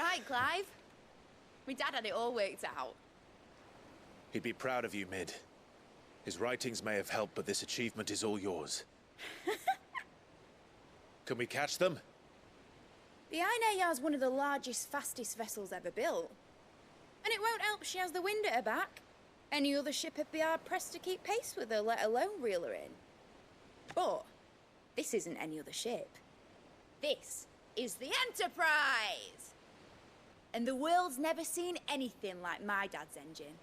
right, Clive. My dad had it all worked out. He'd be proud of you, Mid. His writings may have helped, but this achievement is all yours. Can we catch them? The Ainayar's one of the largest, fastest vessels ever built. And it won't help she has the wind at her back. Any other ship would be hard-pressed to keep pace with her, let alone reel her in. But this isn't any other ship. This is the Enterprise! And the world's never seen anything like my dad's engine.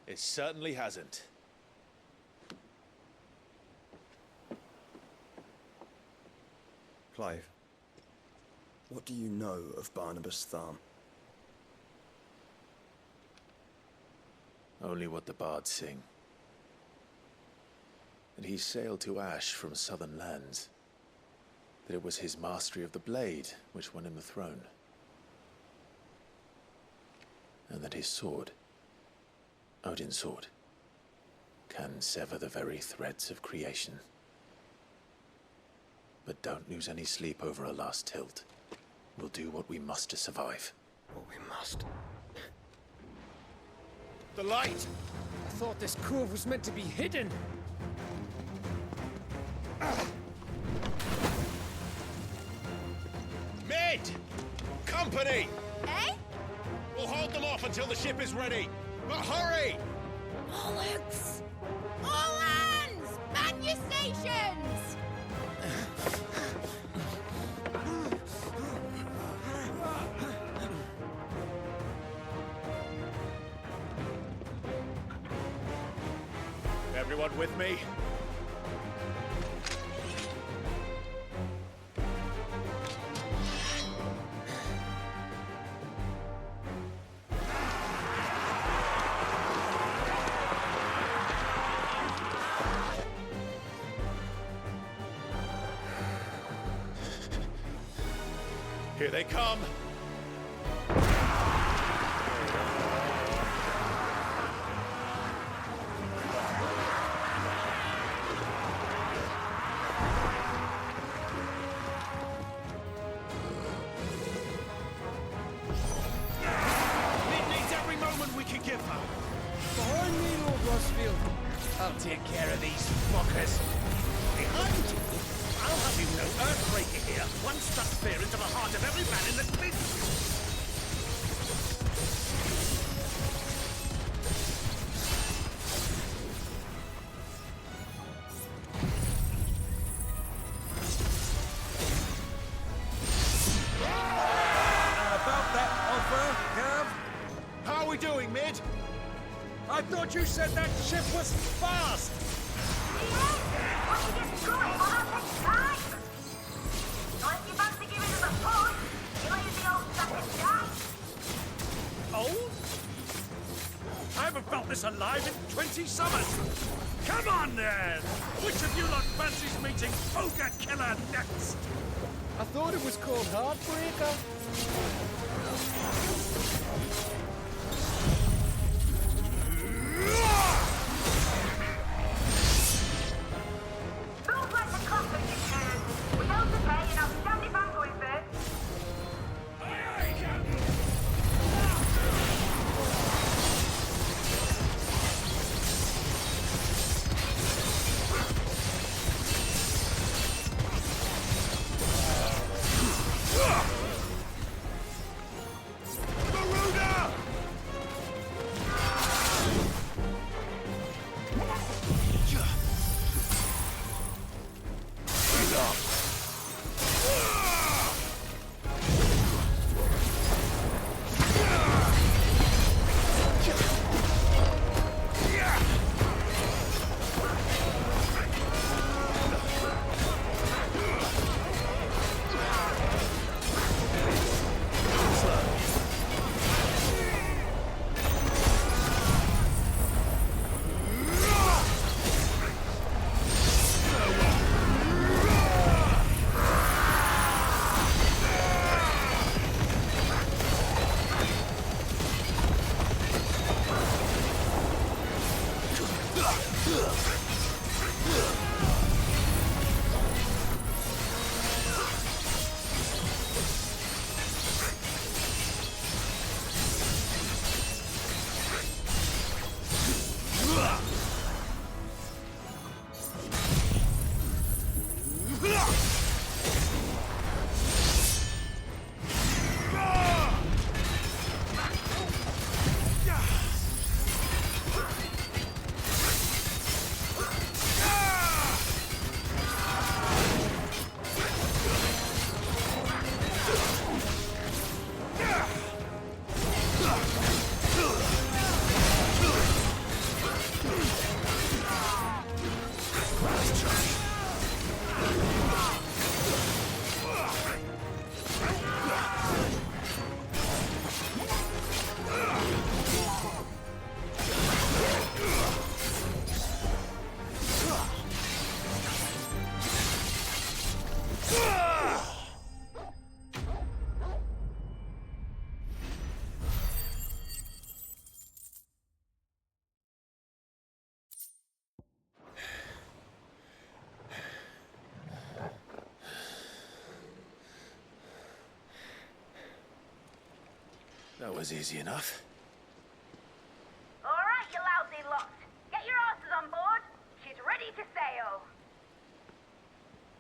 It certainly hasn't. Clive, what do you know of Barnabas Tharm? Only what the bards sing. That he sailed to Ash from southern lands. That it was his mastery of the blade which won him the throne. And that his sword, Odin's sword, can sever the very threads of creation. But don't lose any sleep over a last tilt. We'll do what we must to survive. What we must. The light! I thought this cove was meant to be hidden. Mid! Company! Eh? We'll hold them off until the ship is ready. But hurry! Bollocks! All hands! Man your stations! Everyone with me? Here they come! Behind me, Lord Rosfield. I'll take care of these fuckers. Behind you? I'll have you know Earthbreaker here once struck fear into the heart of every man in the fleet. About that offer, Gav? How are we doing, Mid? I thought you said that ship was fast! Old? I haven't felt this alive in 20 summers. Come on then! Which of you lot fancies meeting Ogre Killer next? I thought it was called Heartbreaker. was easy enough. All right, you lousy lot. Get your asses on board. She's ready to sail.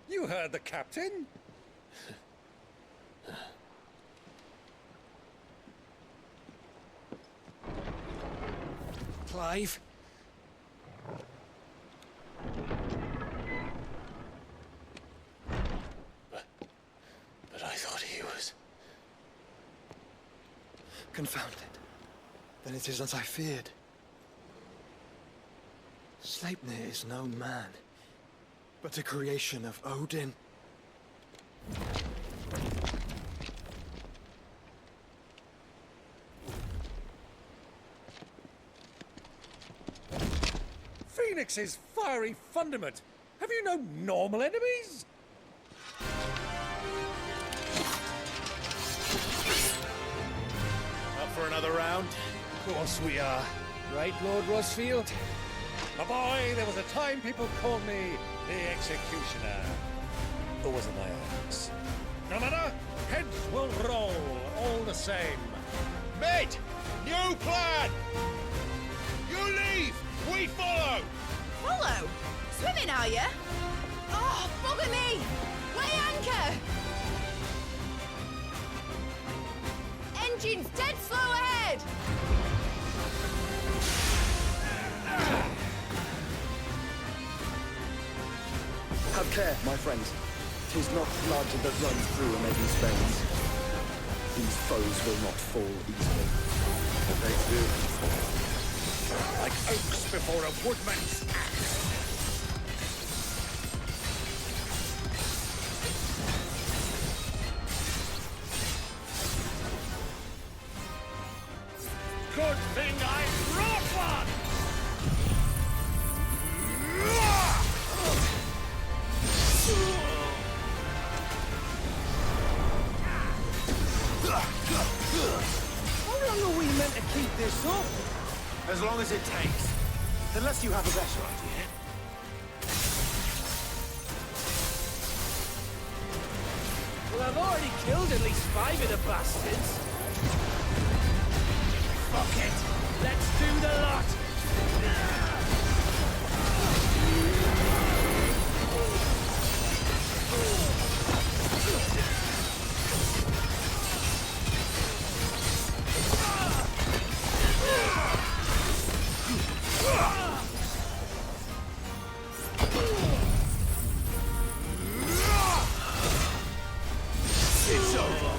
You heard the captain. Clive? But I thought he was... Confound it. Then it is as I feared. Sleipnir is no man, but a creation of Odin. Phoenix's fiery fundament. Have you no normal enemies? Up for another round? Of course we are. Right, Lord Rosfield? My boy, there was a time people called me the Executioner. Or was it my axe? No matter, heads will roll all the same. Mate! New plan! You leave! We follow! Follow? Swimming, are you? Oh, bugger me! Weigh anchor! Engine's dead slow ahead! Have care, my friends. 'Tis not blood that runs through a maiden's veins. These foes will not fall easily. But they do. Like oaks before a woodman's axe. Good thing I brought one! How long are we meant to keep this up? As long as it takes. Unless you have a better idea. Well, I've already killed at least 5 of the bastards. Fuck it! Let's do the lot! It's over!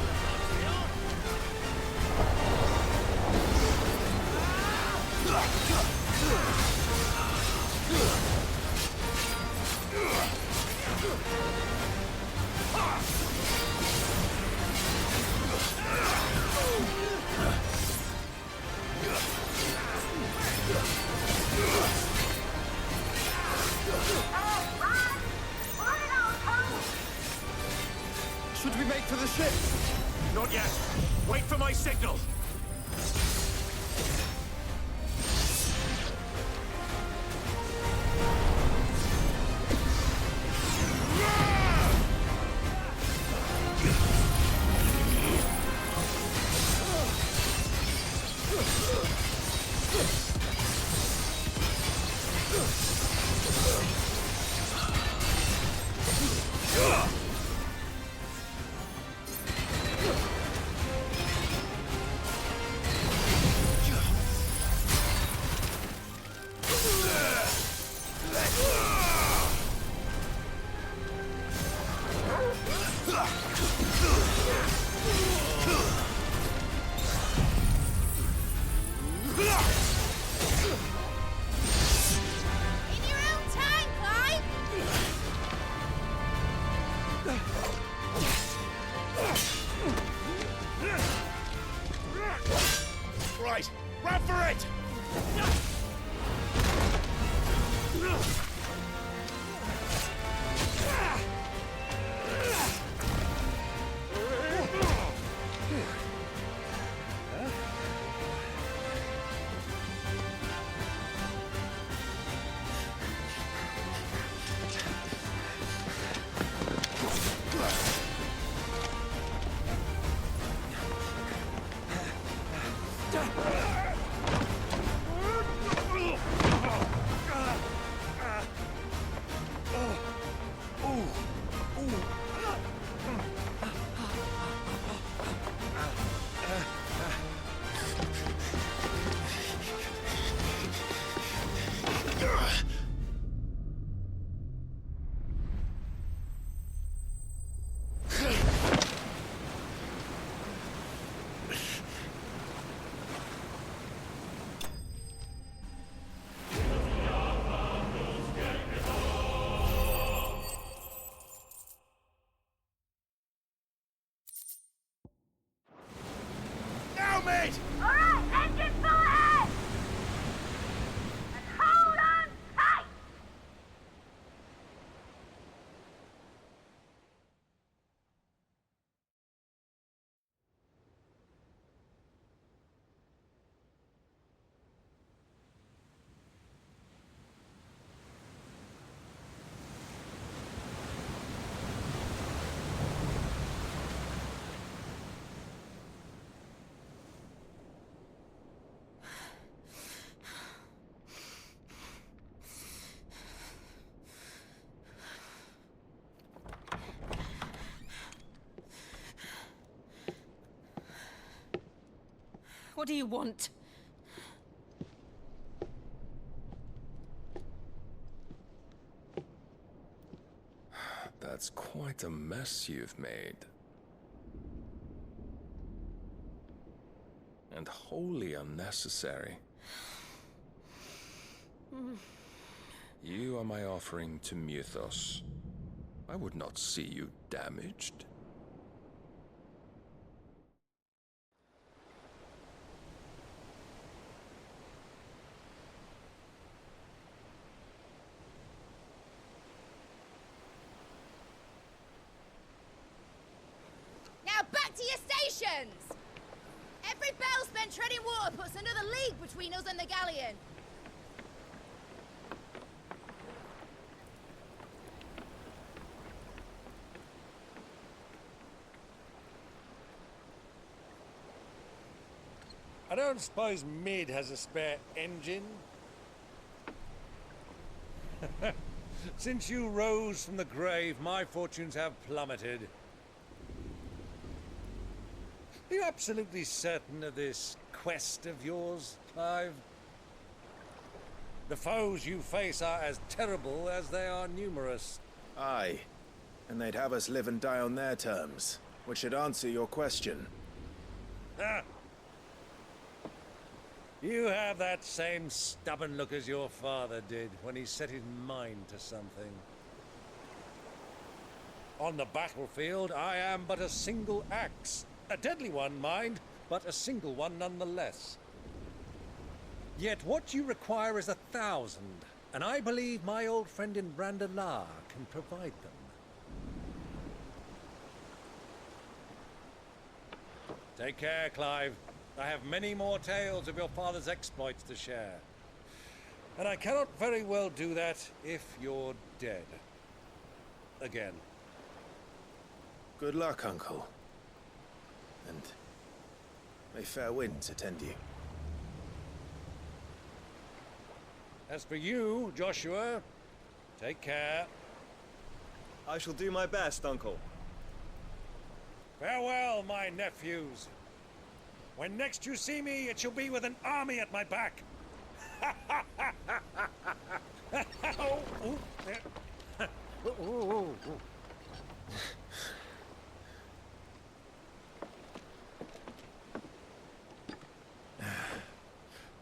Should we make for the ship? Not yet. Wait for my signal. What do you want? That's quite a mess you've made. And wholly unnecessary. You are my offering to Mythos. I would not see you damaged. Now back to your stations! Every bell spent treading water puts another league between us and the galleon. I don't suppose Mid has a spare engine? Since you rose from the grave, my fortunes have plummeted. Are you absolutely certain of this quest of yours, Clive? The foes you face are as terrible as they are numerous. Aye. And they'd have us live and die on their terms, which should answer your question. Ah. You have that same stubborn look as your father did when he set his mind to something. On the battlefield, I am but a single axe. A deadly one, mind, but a single one nonetheless. Yet what you require is 1,000, and I believe my old friend in Brandalar can provide them. Take care, Clive. I have many more tales of your father's exploits to share. And I cannot very well do that if you're dead. Again. Good luck, Uncle. And may fair winds attend you. As for you, Joshua, take care. I shall do my best, Uncle. Farewell, my nephews. When next you see me, it shall be with an army at my back. Oh, ooh, there. Ooh, ooh, ooh.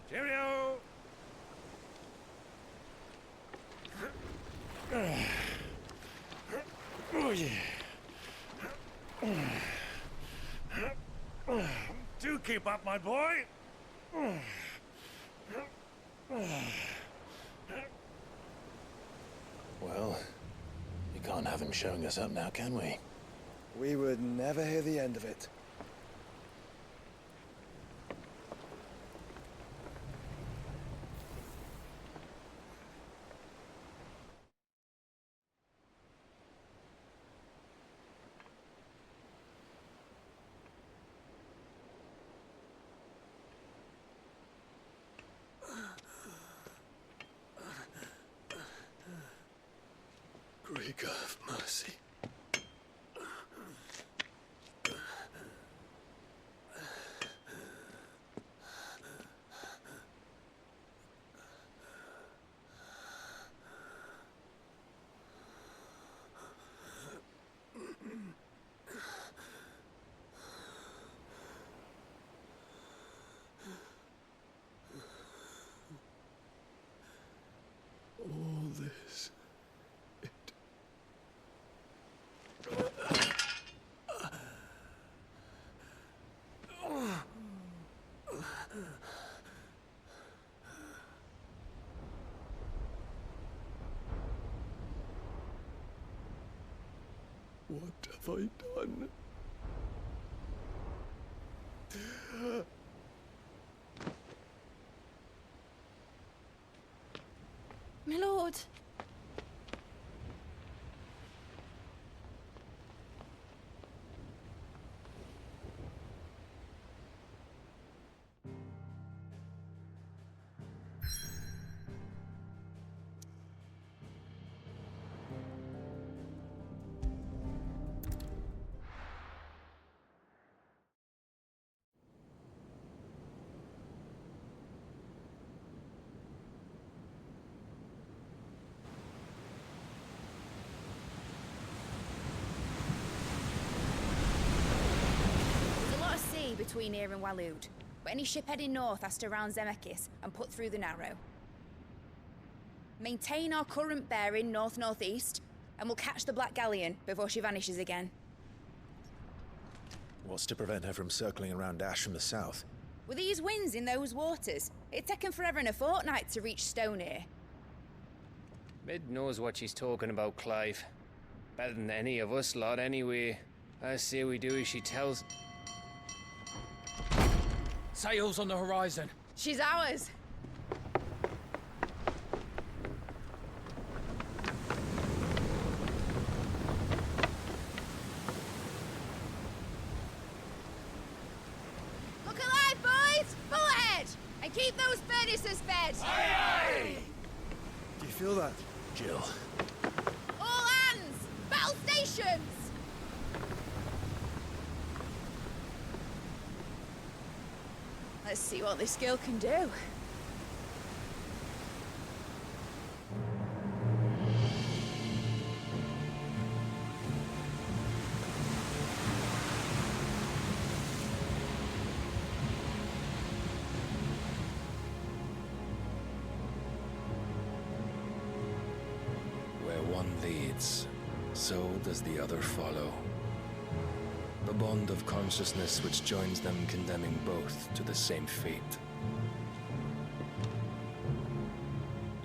Cheerio! Oh, yeah. Do keep up, my boy. Well, you can't have him showing us up now, can we? We would never hear the end of it. Greek of mercy. All this. What have I done? My lord. between here and Waloed, but any ship heading north has to round Zemeckis and put through the Narrow. Maintain our current bearing north-northeast, and we'll catch the Black Galleon before she vanishes again. What's to prevent her from circling around Ash from the south? With these winds in those waters, it'd taken forever and a fortnight to reach Stonehenge. Mid knows what she's talking about, Clive. Better than any of us lot, anyway. I say we do as she tells. Sails on the horizon. She's ours. Look alive, boys! Full ahead! And keep those furnaces fed! Do you feel that? Jill. All hands! Battle stations! Let's see what this girl can do. Where one leads, so does the other follow. The bond of consciousness which joins them condemning both to the same fate.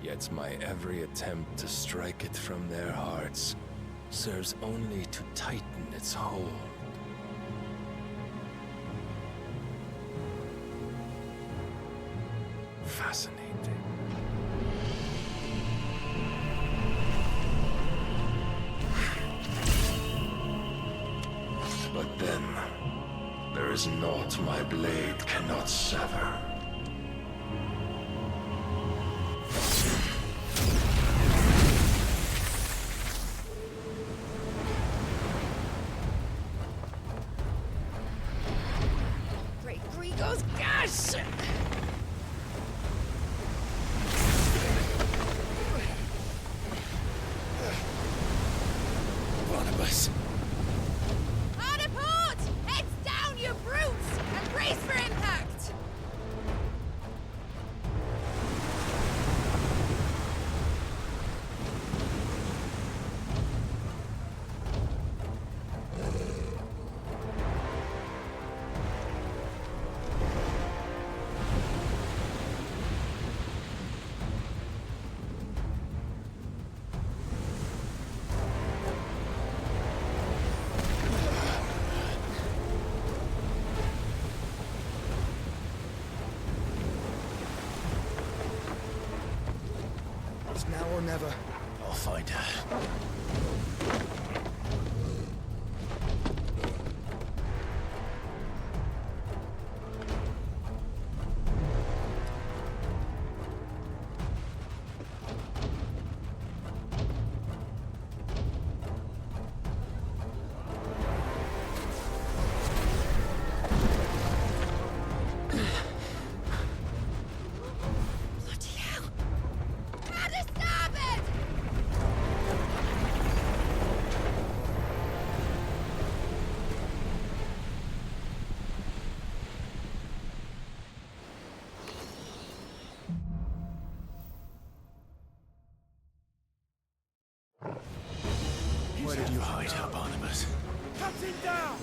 Yet my every attempt to strike it from their hearts serves only to tighten its hold. Fascinating. But then, there is naught my blade cannot sever. Great Grigos, gosh! Barnabas. Hard a port! Heads down, you brutes! And brace for impact! It's now or never. I'll find her. Bloody hell! Out of starboard! Where did you hide her, Barnabas? Cut him down!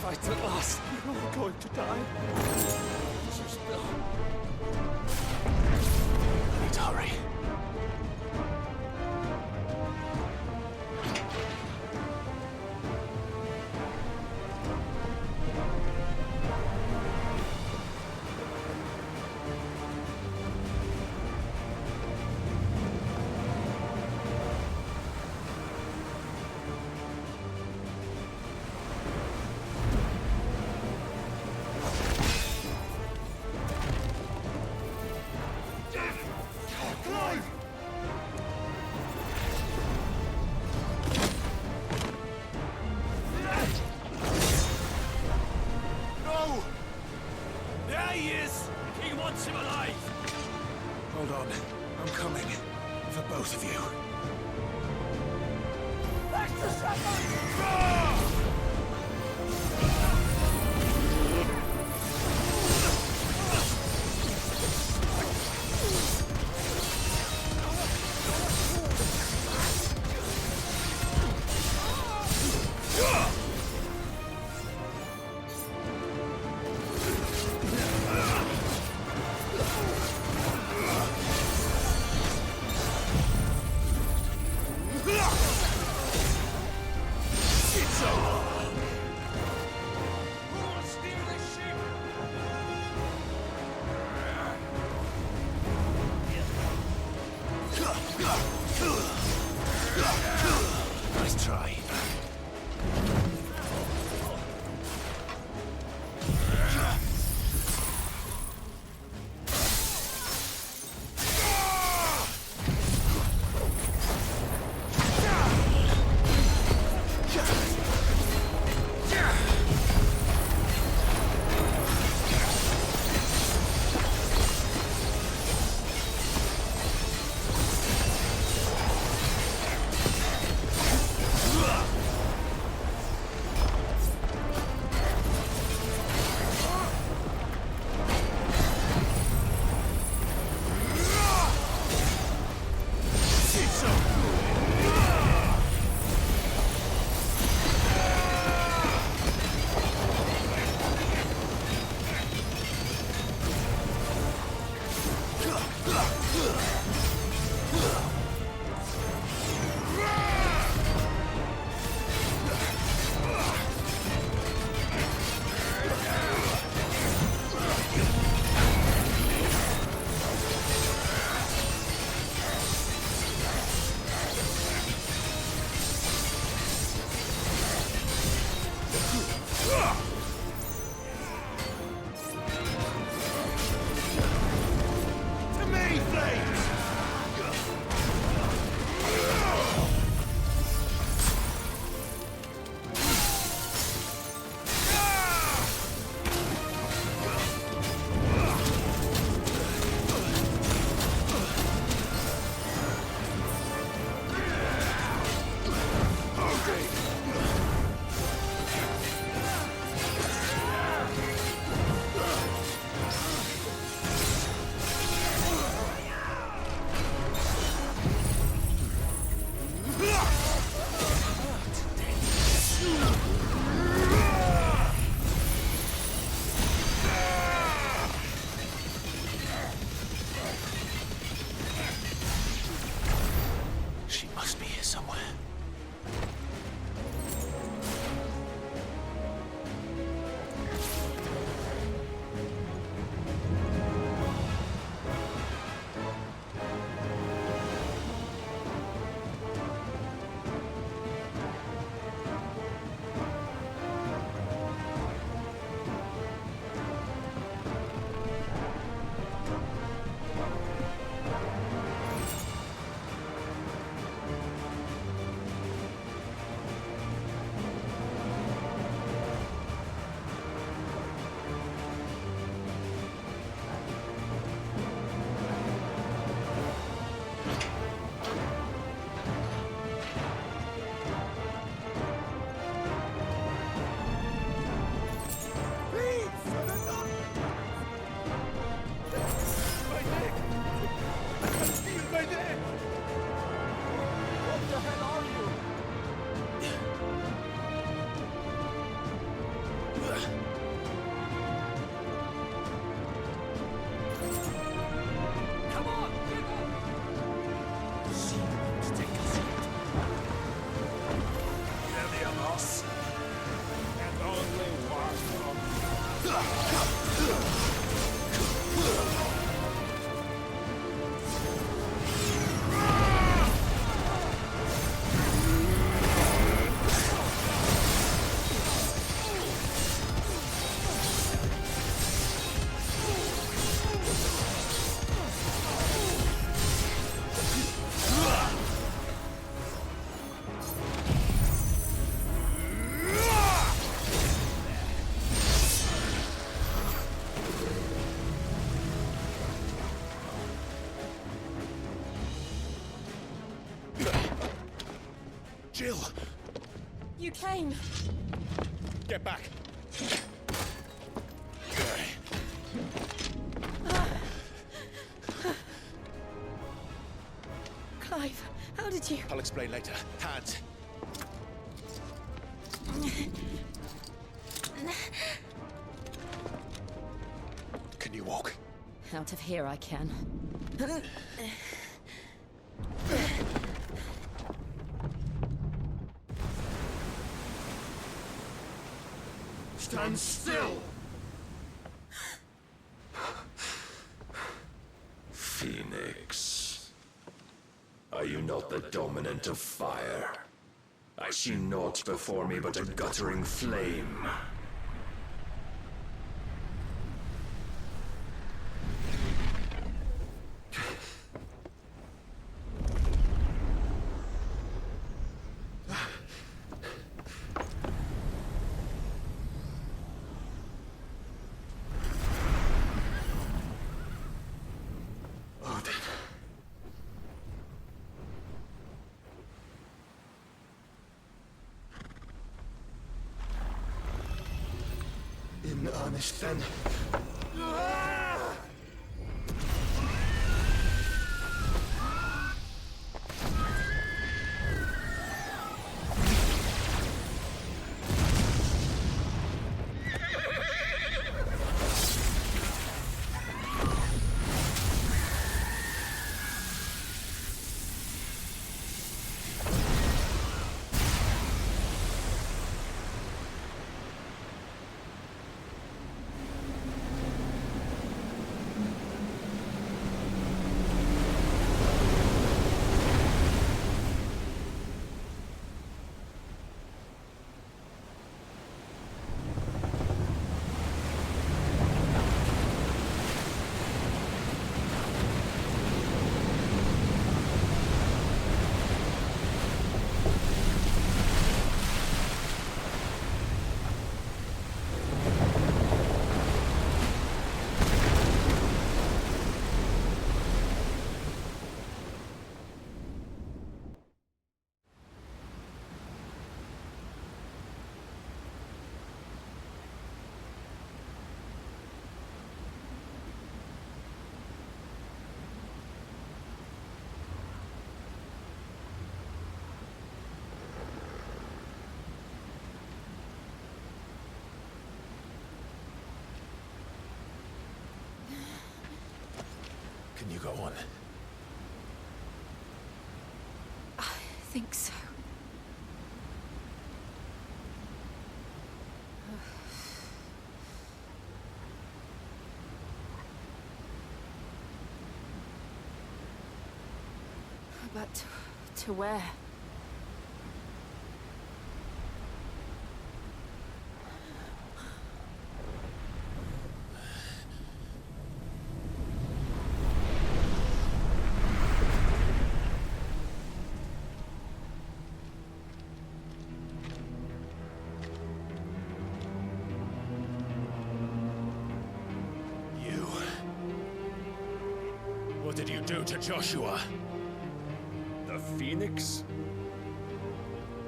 Fight at last. You're all going to die. Just no. I need to hurry. Hold on. I'm coming. For both of you. Back to someone! Nice try. Jill! You came. Get back! Okay. Clive, how did you... I'll explain later. Hands! Can you walk? Out of here I can. Stand still! Phoenix. Are you not the dominant of fire? I see naught before me but a guttering flame. In earnest, then. Can you go on? I think so. But to where? What did you do to Joshua? The Phoenix?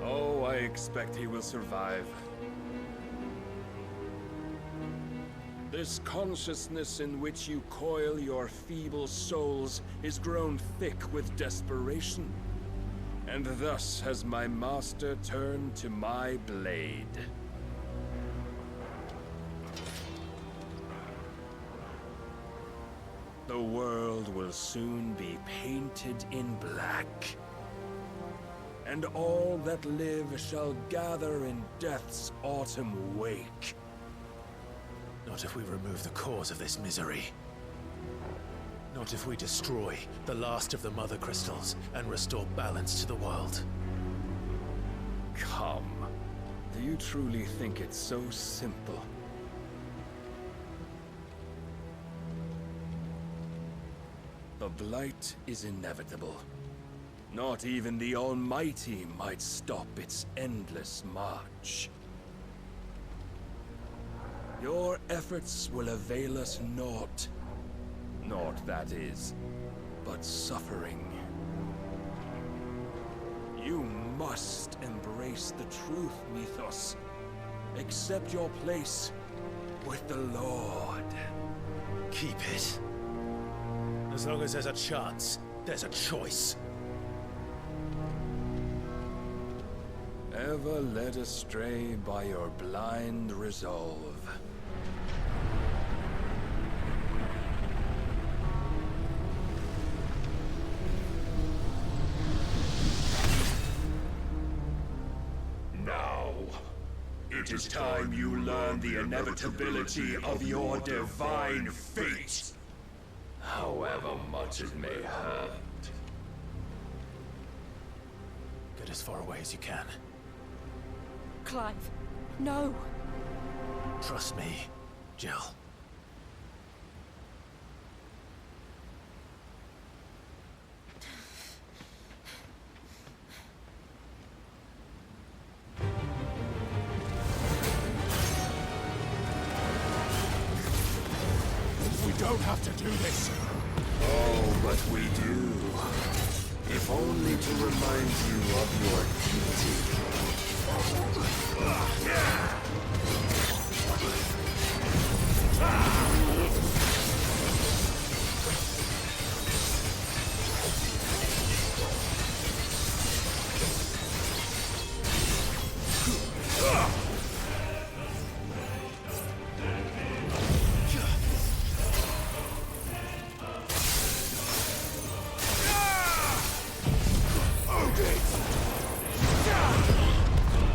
Oh, I expect he will survive. This consciousness in which you coil your feeble souls is grown thick with desperation. And thus has my master turned to my blade. The world will soon be painted in black. And all that live shall gather in death's autumn wake. Not if we remove the cause of this misery. Not if we destroy the last of the Mother Crystals and restore balance to the world. Come. Do you truly think it's so simple? The Blight is inevitable. Not even the Almighty might stop its endless march. Your efforts will avail us naught. Naught, that is, but suffering. You must embrace the truth, Mythos. Accept your place with the Lord. Keep it. As long as there's a chance, there's a choice. Ever led astray by your blind resolve. Now, it is time you learn the inevitability of your divine fate, however much it may hurt. Get as far away as you can. Clive, no. Trust me, Jill. We don't have to do this. Oh, but we do. If only to remind you of your duty.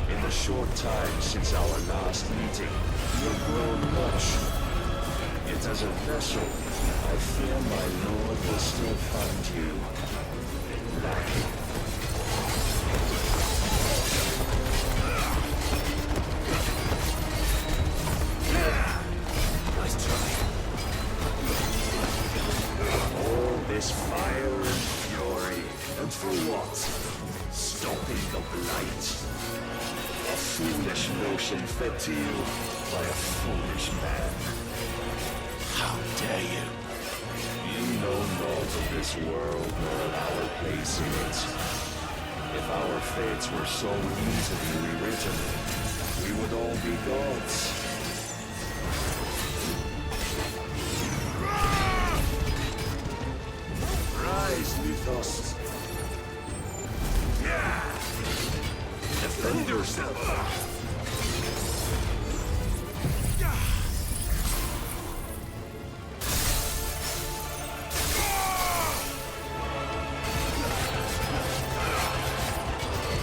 In the short time since our last meeting, you have grown much. Yet as a vessel, I fear my lord will still find you lacking. Nice try. All this fire and fury, and for what? Stopping the blight. A foolish notion fed to you by a foolish man. How dare you? You know naught of this world nor of our place in it. If our fates were so easily rewritten, we would all be gods. Rise, Mythos. Defend yourself.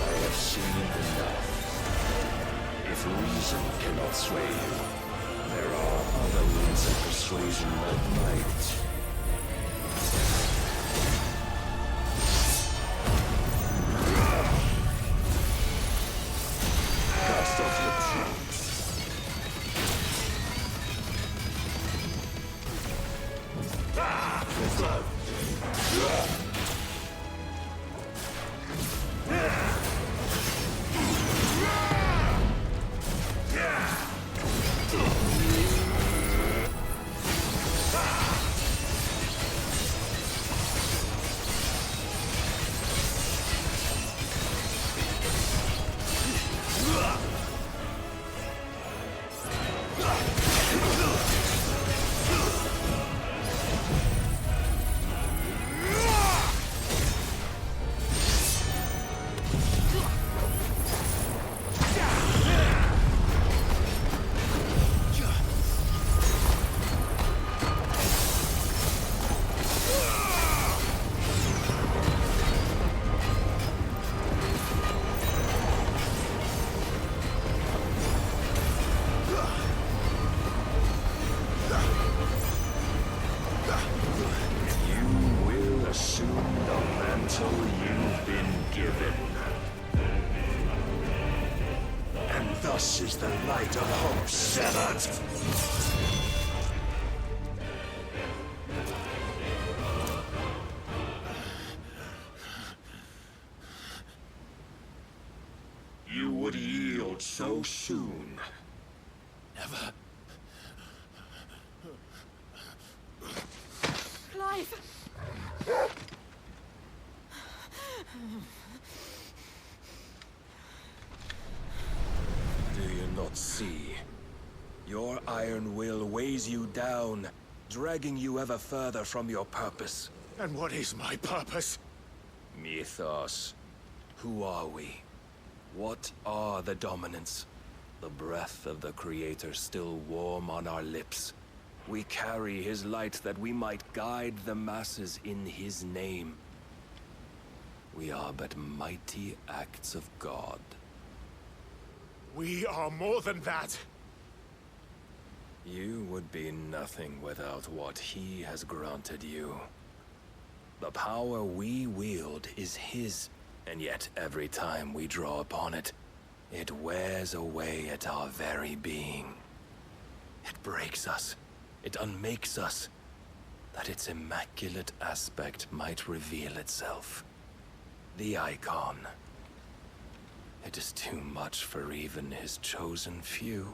I have seen enough. If reason cannot sway you, there are other means of persuasion that might. Cast off your chains. Thus is the light of hope severed. You would yield so soon. Never. Clive! Your iron will weighs you down, dragging you ever further from your purpose. And what is my purpose? Mythos. Who are we? What are the dominants? The breath of the Creator still warm on our lips. We carry his light that we might guide the masses in his name. We are but mighty acts of God. We are more than that. You would be nothing without what he has granted you. The power we wield is his, and yet every time we draw upon it, it wears away at our very being. It breaks us. It unmakes us, that its immaculate aspect might reveal itself. The icon. It is too much for even his chosen few.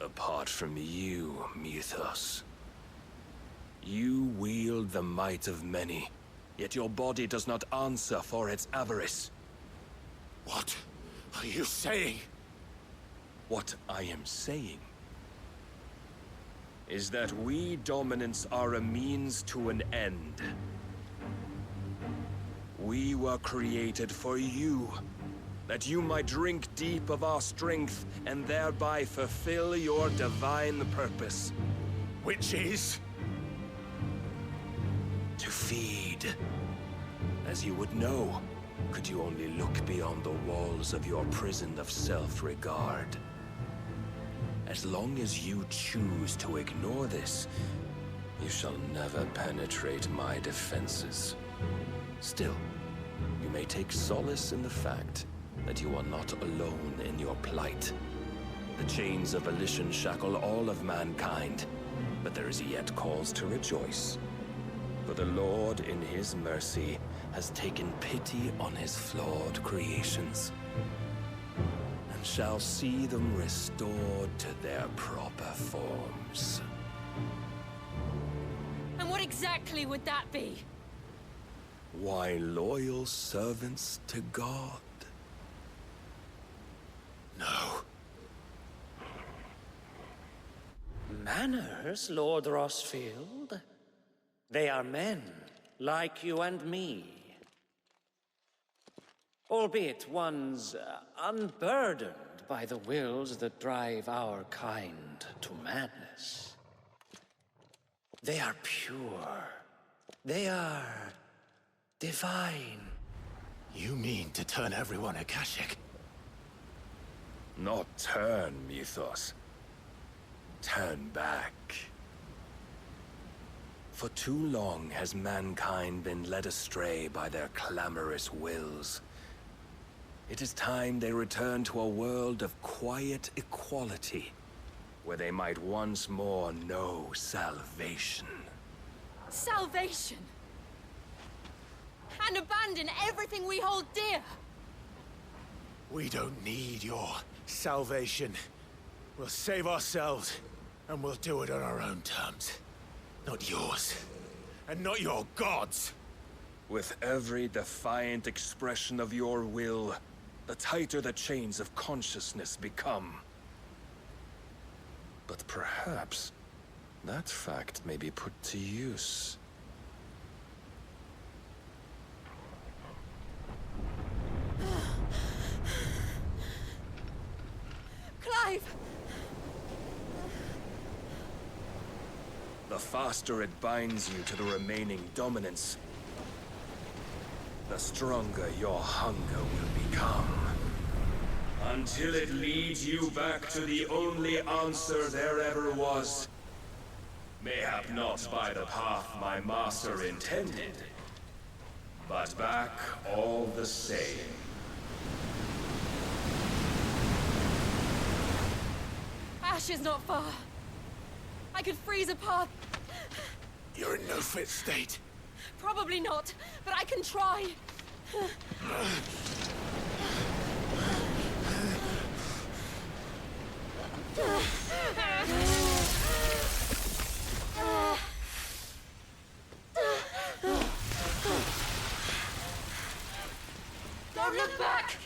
Apart from you, Mythos, you wield the might of many, yet your body does not answer for its avarice. What are you saying? What I am saying is that we dominants are a means to an end. We were created for you, that you might drink deep of our strength and thereby fulfill your divine purpose. Which is? To feed. As you would know, could you only look beyond the walls of your prison of self-regard. As long as you choose to ignore this, you shall never penetrate my defenses. Still, you may take solace in the fact that you are not alone in your plight. The chains of volition shackle all of mankind, but there is yet cause to rejoice. For the Lord, in his mercy, has taken pity on his flawed creations, and shall see them restored to their proper forms. And what exactly would that be? Why, loyal servants to God. No. Manners, Lord Rossfield? They are men, like you and me. Albeit ones unburdened by the wills that drive our kind to madness. They are pure. They are divine. You mean to turn everyone Akashic? Not turn, Mythos. Turn back. For too long has mankind been led astray by their clamorous wills. It is time they return to a world of quiet equality, where they might once more know salvation. Salvation? And abandon everything we hold dear? We don't need your salvation. We'll save ourselves, and we'll do it on our own terms. Not yours. And not your gods! With every defiant expression of your will, the tighter the chains of consciousness become. But perhaps that fact may be put to use. Clive! The faster it binds you to the remaining dominance, the stronger your hunger will become. Until it leads you back to the only answer there ever was. Mayhap not by the path my master intended, but back all the same. Ash is not far. I could freeze a path. You're in no fit state. Probably not, but I can try. Don't look back!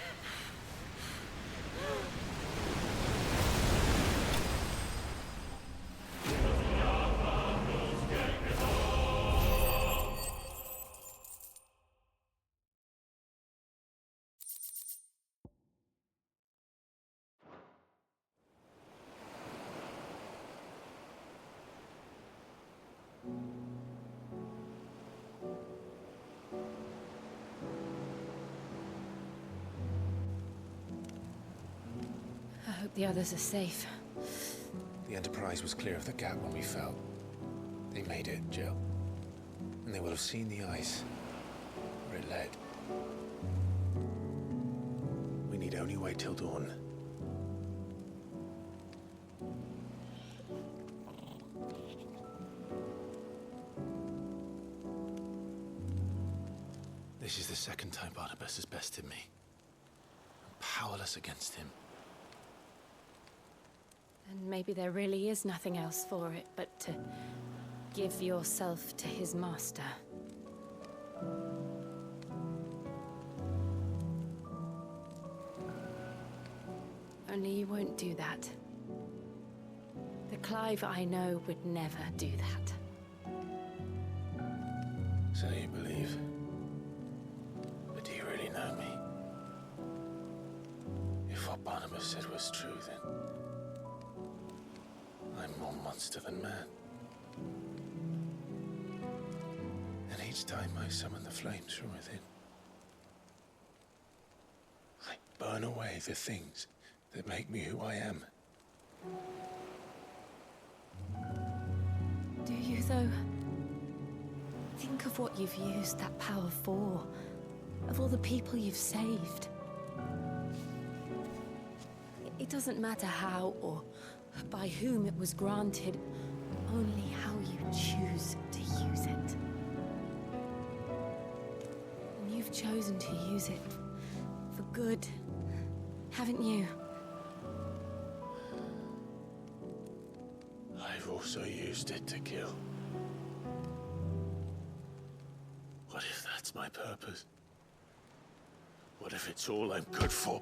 the others are safe. The Enterprise was clear of the gap when we fell. They made it, Jill. And they will have seen the ice where it led. We need only wait till dawn. This is the second time Barnabas has bested me. I'm powerless against him. And maybe there really is nothing else for it but to give yourself to his master. Only you won't do that. The Clive I know would never do that. So you believe? But do you really know me? If what Barnabas said was true, then I'm more monster than man. And each time I summon the flames from within, I burn away the things that make me who I am. Do you, though? Think of what you've used that power for, of all the people you've saved. It doesn't matter how or by whom it was granted, only how you choose to use it. And you've chosen to use it for good, haven't you? I've also used it to kill. What if that's my purpose? What if it's all I'm good for?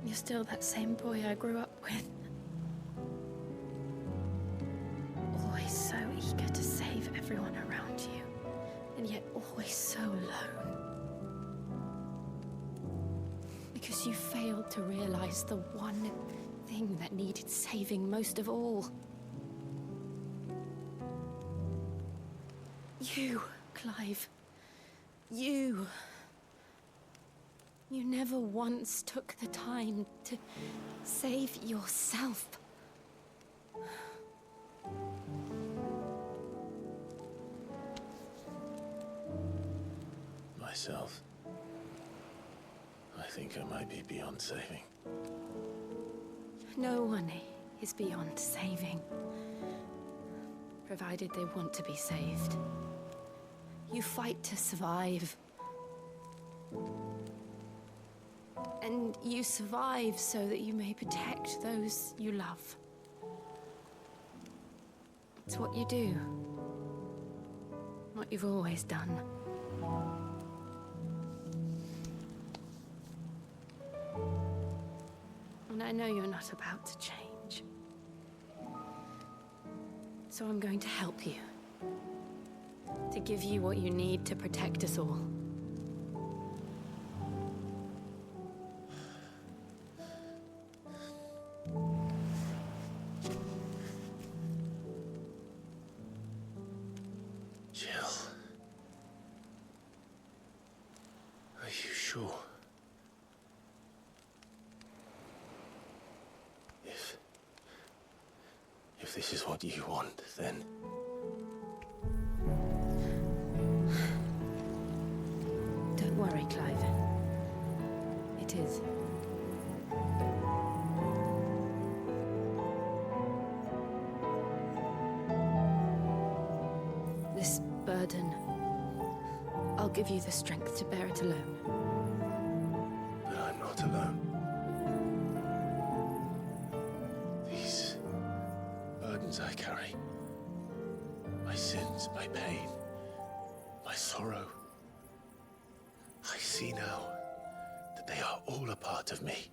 You're still that same boy I grew up with. Always so eager to save everyone around you, and yet always so alone. Because you failed to realize the one thing that needed saving most of all. You, Clive. You. You never once took the time to save yourself. Myself. I think I might be beyond saving. No one is beyond saving, provided they want to be saved. You fight to survive. And you survive so that you may protect those you love. It's what you do. What you've always done. And I know you're not about to change. So I'm going to help you. To give you what you need to protect us all. Jill. Are you sure? If this is what you want, then... Don't worry, Clive. It is. This burden, I'll give you the strength to bear it alone. But I'm not alone. These burdens I carry, my sins, my pain, my sorrow, I see now that they are all a part of me.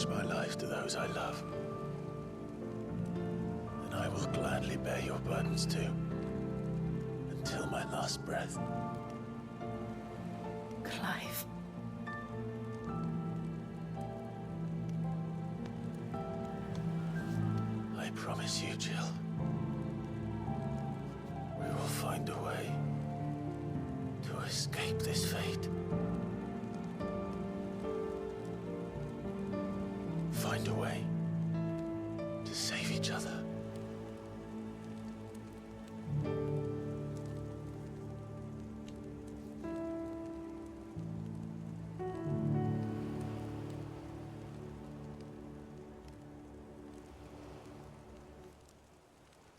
pledge my life to those I love, then I will gladly bear your burdens too, until my last breath. Clive. I promise you, Jill. We will find a way to escape this fate. Find a way to save each other.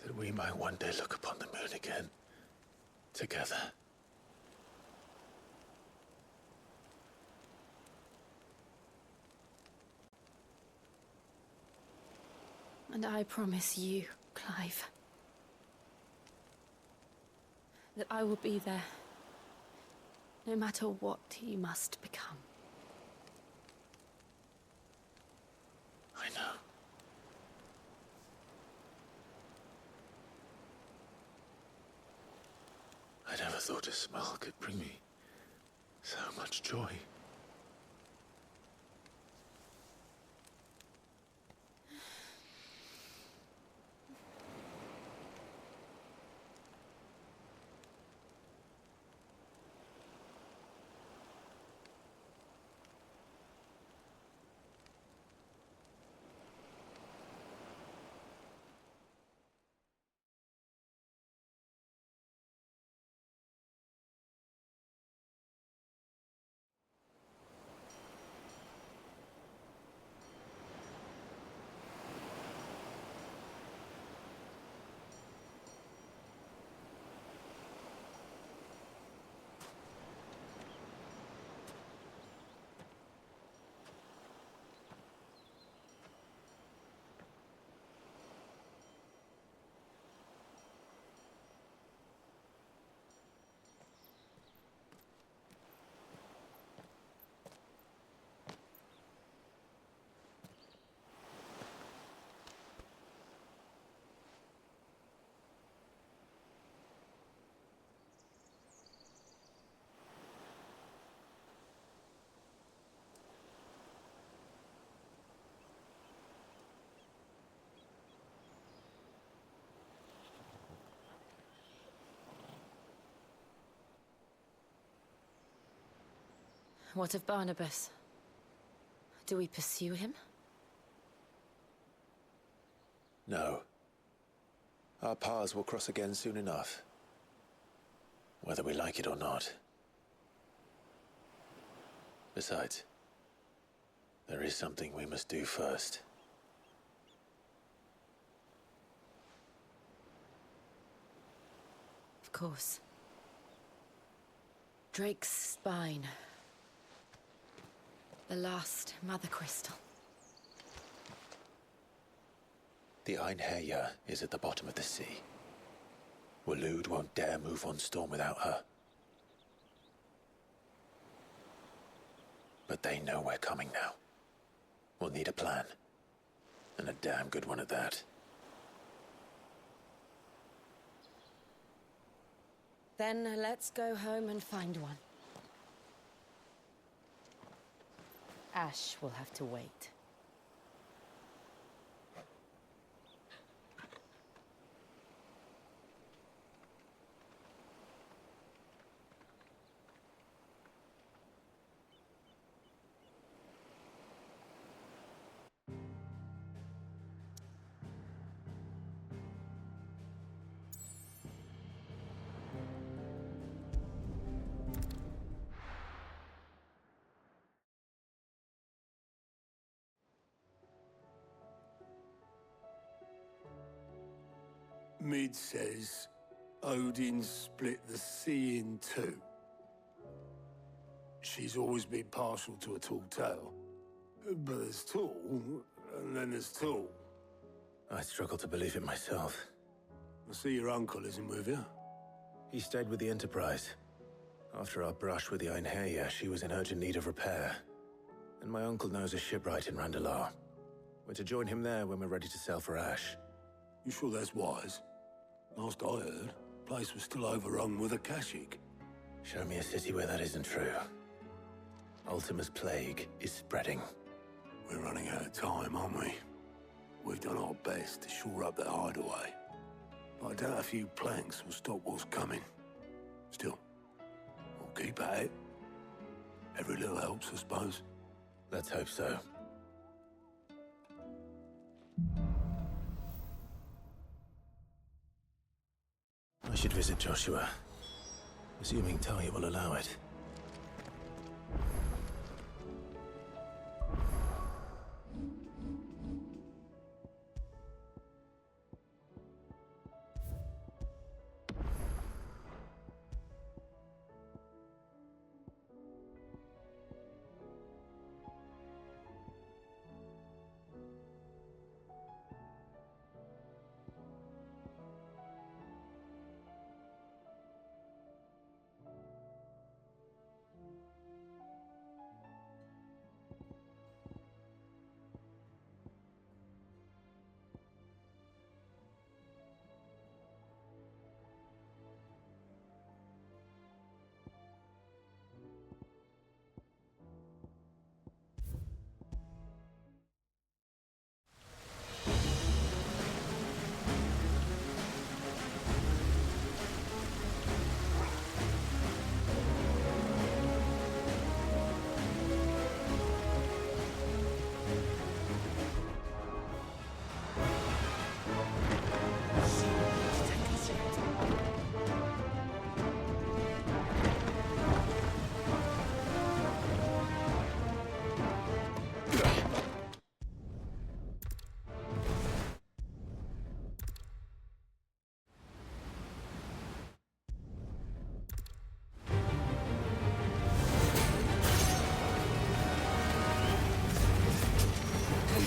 That we might one day look upon the moon again, together. And I promise you, Clive, that I will be there, no matter what you must become. I know. I never thought a smile could bring me so much joy. What of Barnabas? Do we pursue him? No. Our paths will cross again soon enough. Whether we like it or not. Besides, there is something we must do first. Of course. Drake's spine. The last Mother Crystal. The Einherjar is at the bottom of the sea. Waloed won't dare move on Storm without her. But they know we're coming now. We'll need a plan. And a damn good one at that. Then let's go home and find one. Ash will have to wait. Mid says Odin split the sea in two. She's always been partial to a tall tale. But there's tall, and then there's tall. I struggle to believe it myself. I see your uncle isn't with you. He stayed with the Enterprise. After our brush with the Einherjar, she was in urgent need of repair. And my uncle knows a shipwright in Randalar. We're to join him there when we're ready to sail for Ash. You sure that's wise? Last I heard, the place was still overrun with Akashic. Show me a city where that isn't true. Ultima's plague is spreading. We're running out of time, aren't we? We've done our best to shore up that hideaway. But I doubt a few planks will stop what's coming. Still, we'll keep at it. Every little helps, I suppose. Let's hope so. I should visit Joshua, assuming Talia will allow it.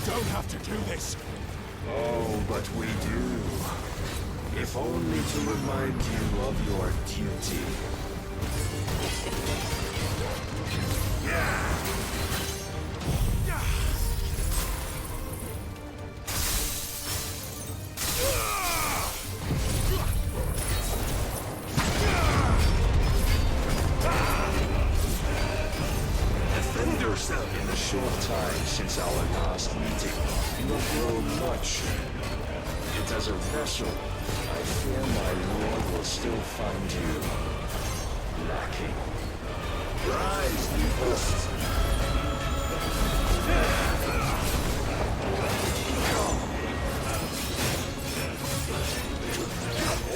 Don't have to do this. Oh, but we do. If only to remind you of your duty. Defend yourself in the short time since our last meeting. You have grown much. Yet as a vessel, I fear my lord will still find you lacking. Rise, Newpost!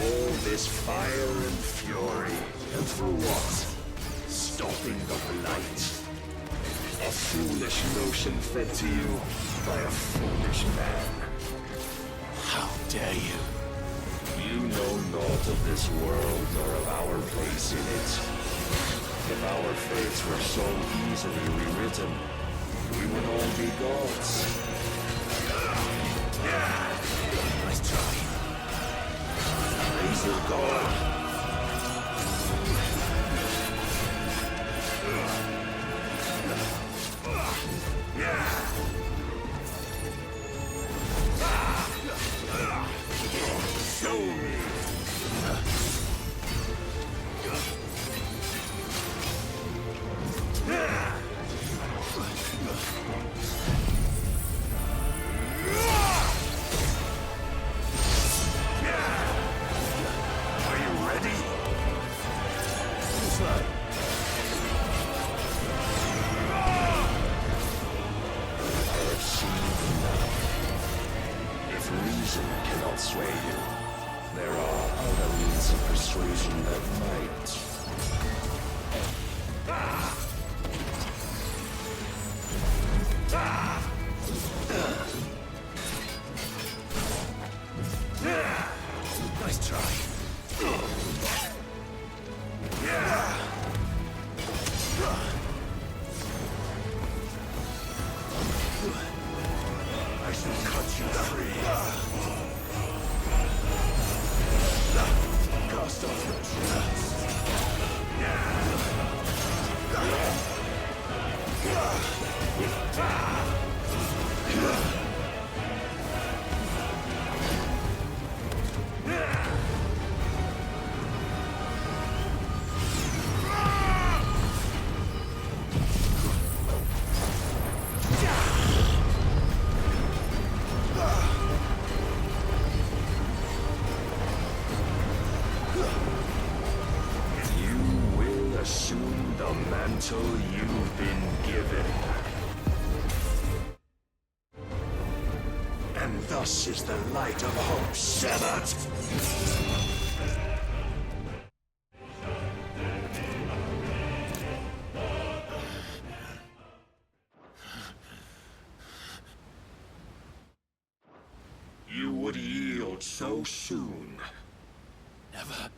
All this fire and fury, and for what? Stopping the blight. A foolish notion fed to you by a foolish man. How dare you? You know naught of this world nor of our place in it. If our fates were so easily rewritten, we would all be gods. Nice try. Laser God. Show me! Are you ready? This way. I have seen enough. If reason cannot sway you, there are other means of persuasion that might. Nice try. mantle you've been given. And thus is the light of hope severed. You would yield so soon. Never.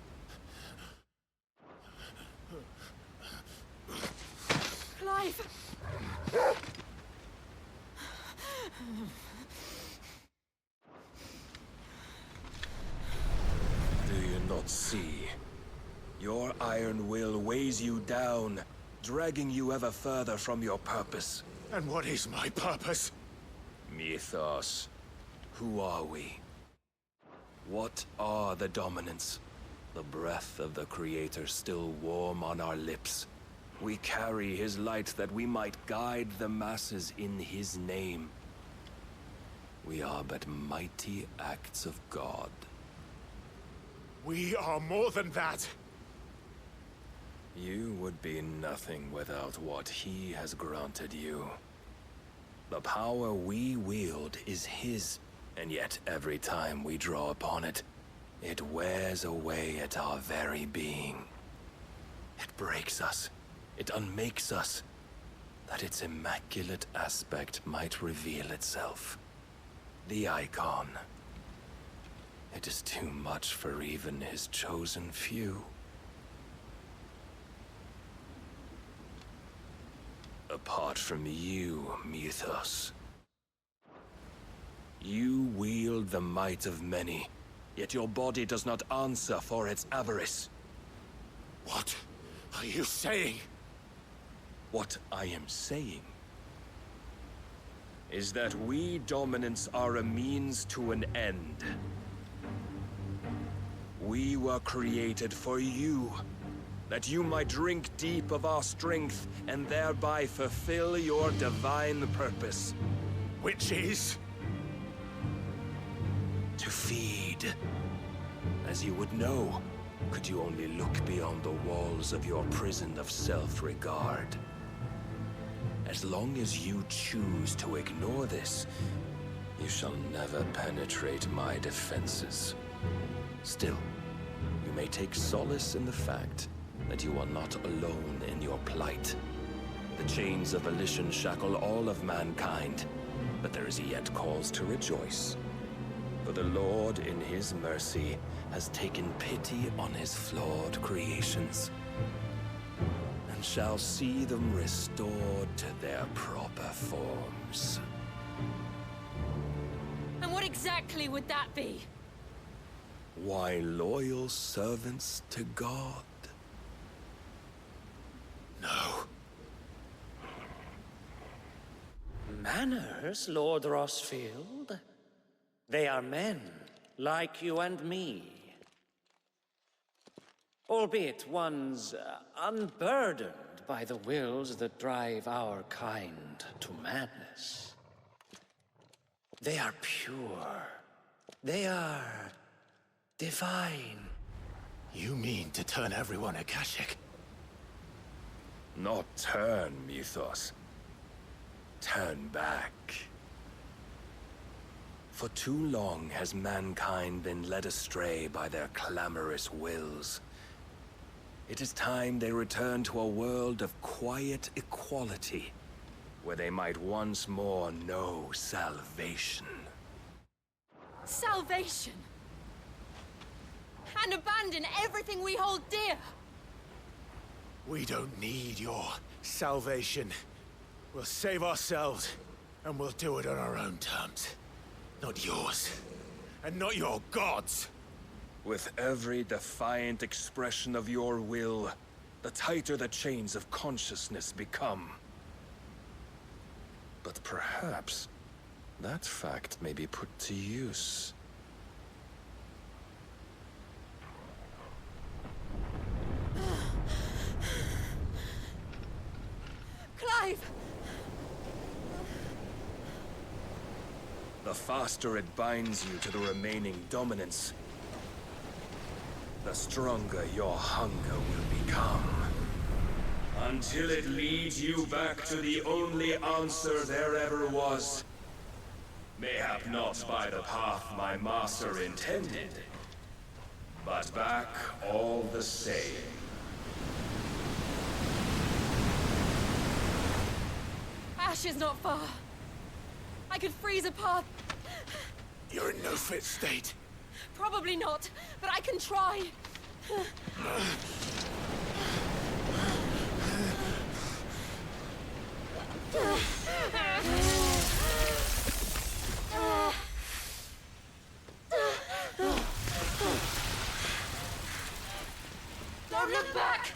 Clive! Do you not see? Your iron will weighs you down, dragging you ever further from your purpose. And what is my purpose? Mythos. Who are we? What are the dominants? The breath of the Creator still warm on our lips. We carry his light that we might guide the masses in his name. We are but mighty acts of God. We are more than that. You would be nothing without what he has granted you. The power we wield is his, and yet every time we draw upon it, it wears away at our very being. It breaks us. It unmakes us, that its immaculate aspect might reveal itself. The icon. It is too much for even his chosen few. Apart from you, Mythos. You wield the might of many, yet your body does not answer for its avarice. What are you saying? What I am saying is that we dominants are a means to an end. We were created for you, that you might drink deep of our strength and thereby fulfill your divine purpose. Which is? To feed. As you would know, could you only look beyond the walls of your prison of self-regard. As long as you choose to ignore this, you shall never penetrate my defenses. Still, you may take solace in the fact that you are not alone in your plight. The chains of volition shackle all of mankind, but there is yet cause to rejoice. For the Lord, in his mercy, has taken pity on his flawed creations, and shall see them restored to their proper forms. And what exactly would that be? Why, loyal servants to God. No. Manners, Lord Rossfield? They are men, like you and me. Albeit ones unburdened by the wills that drive our kind to madness. They are pure. They are divine. You mean to turn everyone Akashic? Not turn, Mythos. Turn back. For too long has mankind been led astray by their clamorous wills. It is time they return to a world of quiet equality, where they might once more know salvation. Salvation! And abandon everything we hold dear! We don't need your salvation. We'll save ourselves, and we'll do it on our own terms. Not yours. And not your gods! With every defiant expression of your will, the tighter the chains of consciousness become. But perhaps that fact may be put to use. Clive! The faster it binds you to the remaining dominance, the stronger your hunger will become. Until it leads you back to the only answer there ever was. Mayhap not by the path my master intended, but back all the same. Ash is not far. I could freeze a path. You're in no fit state. Probably not, but I can try. Don't look back!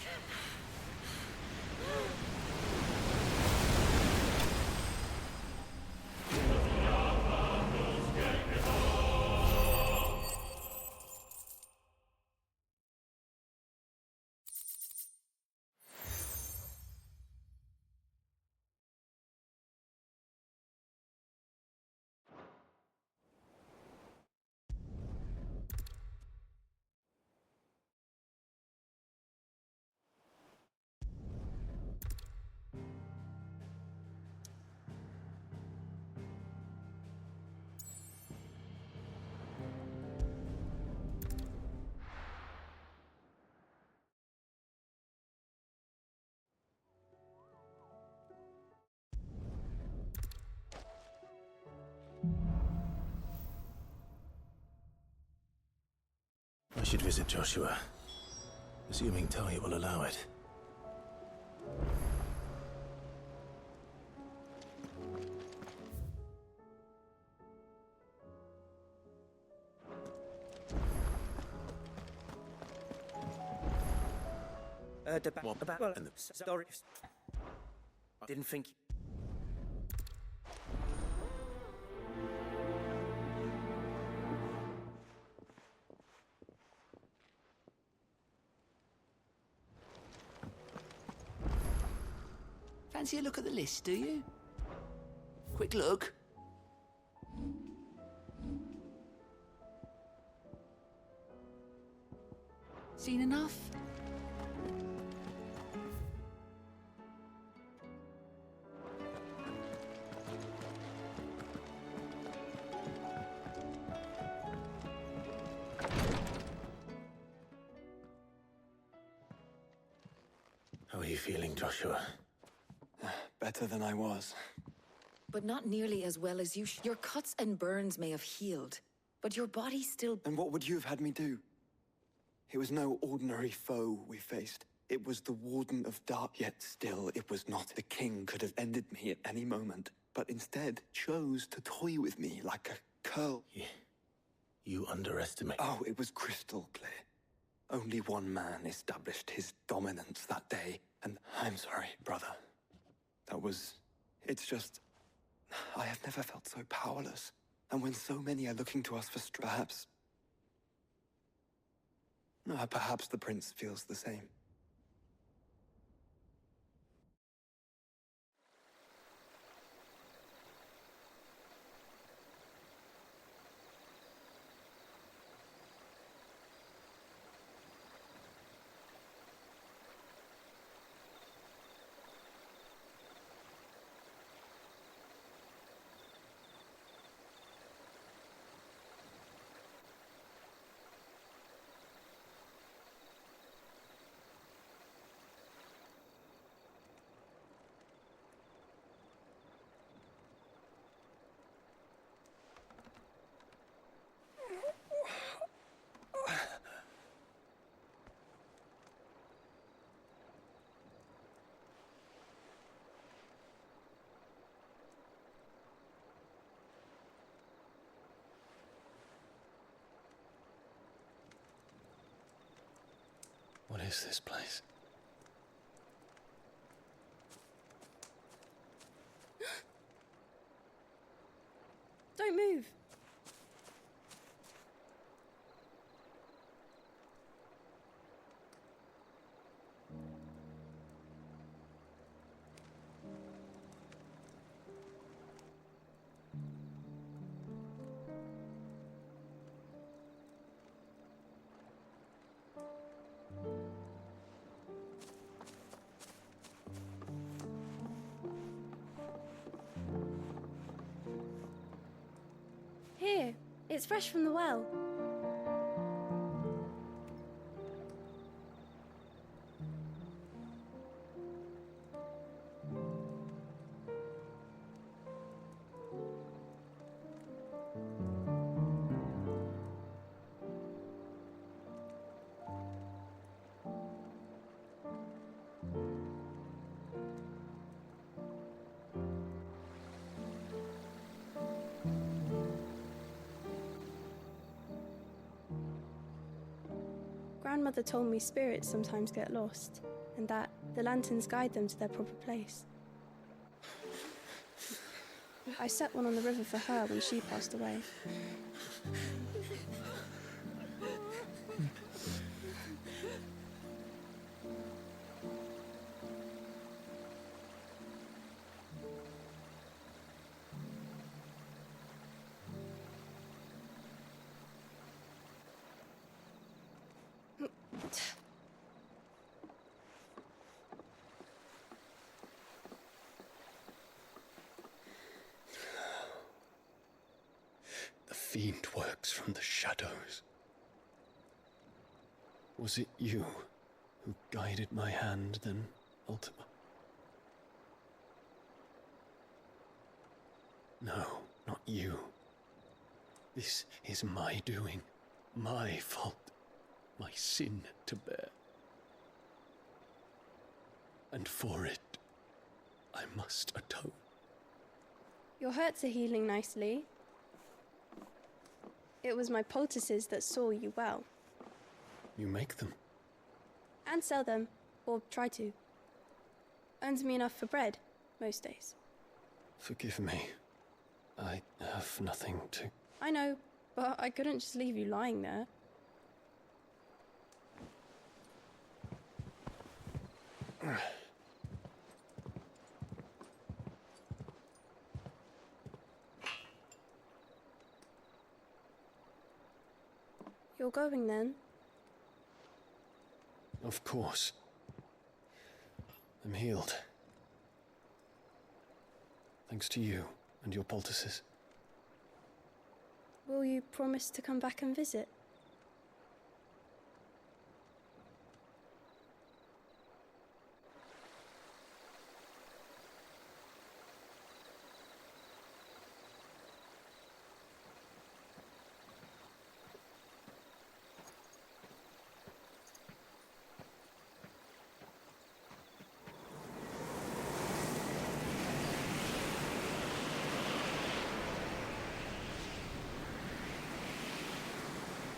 I should visit Joshua, assuming Talia will allow it. About and the stories. I didn't think. Fancy a look at the list, do you? Quick look. Seen enough? How are you feeling, Joshua? Better than I was. But not nearly as well as you. Your cuts and burns may have healed, but your body still. And what would you have had me do? It was no ordinary foe we faced. It was the Warden of Dark. Yet still, it was not. The king could have ended me at any moment, but instead chose to toy with me like a curl. Yeah. You underestimate. Oh, it was crystal clear. Only one man established his dominance that day, and I'm sorry, brother. It's just... I have never felt so powerless. And when so many are looking to us for perhaps... No, perhaps the prince feels the same. What is this place? Don't move. It's fresh from the well. Grandmother told me spirits sometimes get lost, and that the lanterns guide them to their proper place. I set one on the river for her when she passed away. The fiend works from the shadows. Was it you who guided my hand then, Ultima? No, not you. This is my doing, my fault, my sin to bear. And for it, I must atone. Your hurts are healing nicely. It was my poultices that saw you well. You make them? And sell them, or try to. Earns me enough for bread, most days. Forgive me. I have nothing to... I know, but I couldn't just leave you lying there. You're going then? Of course. I'm healed. Thanks to you and your poultices. Will you promise to come back and visit?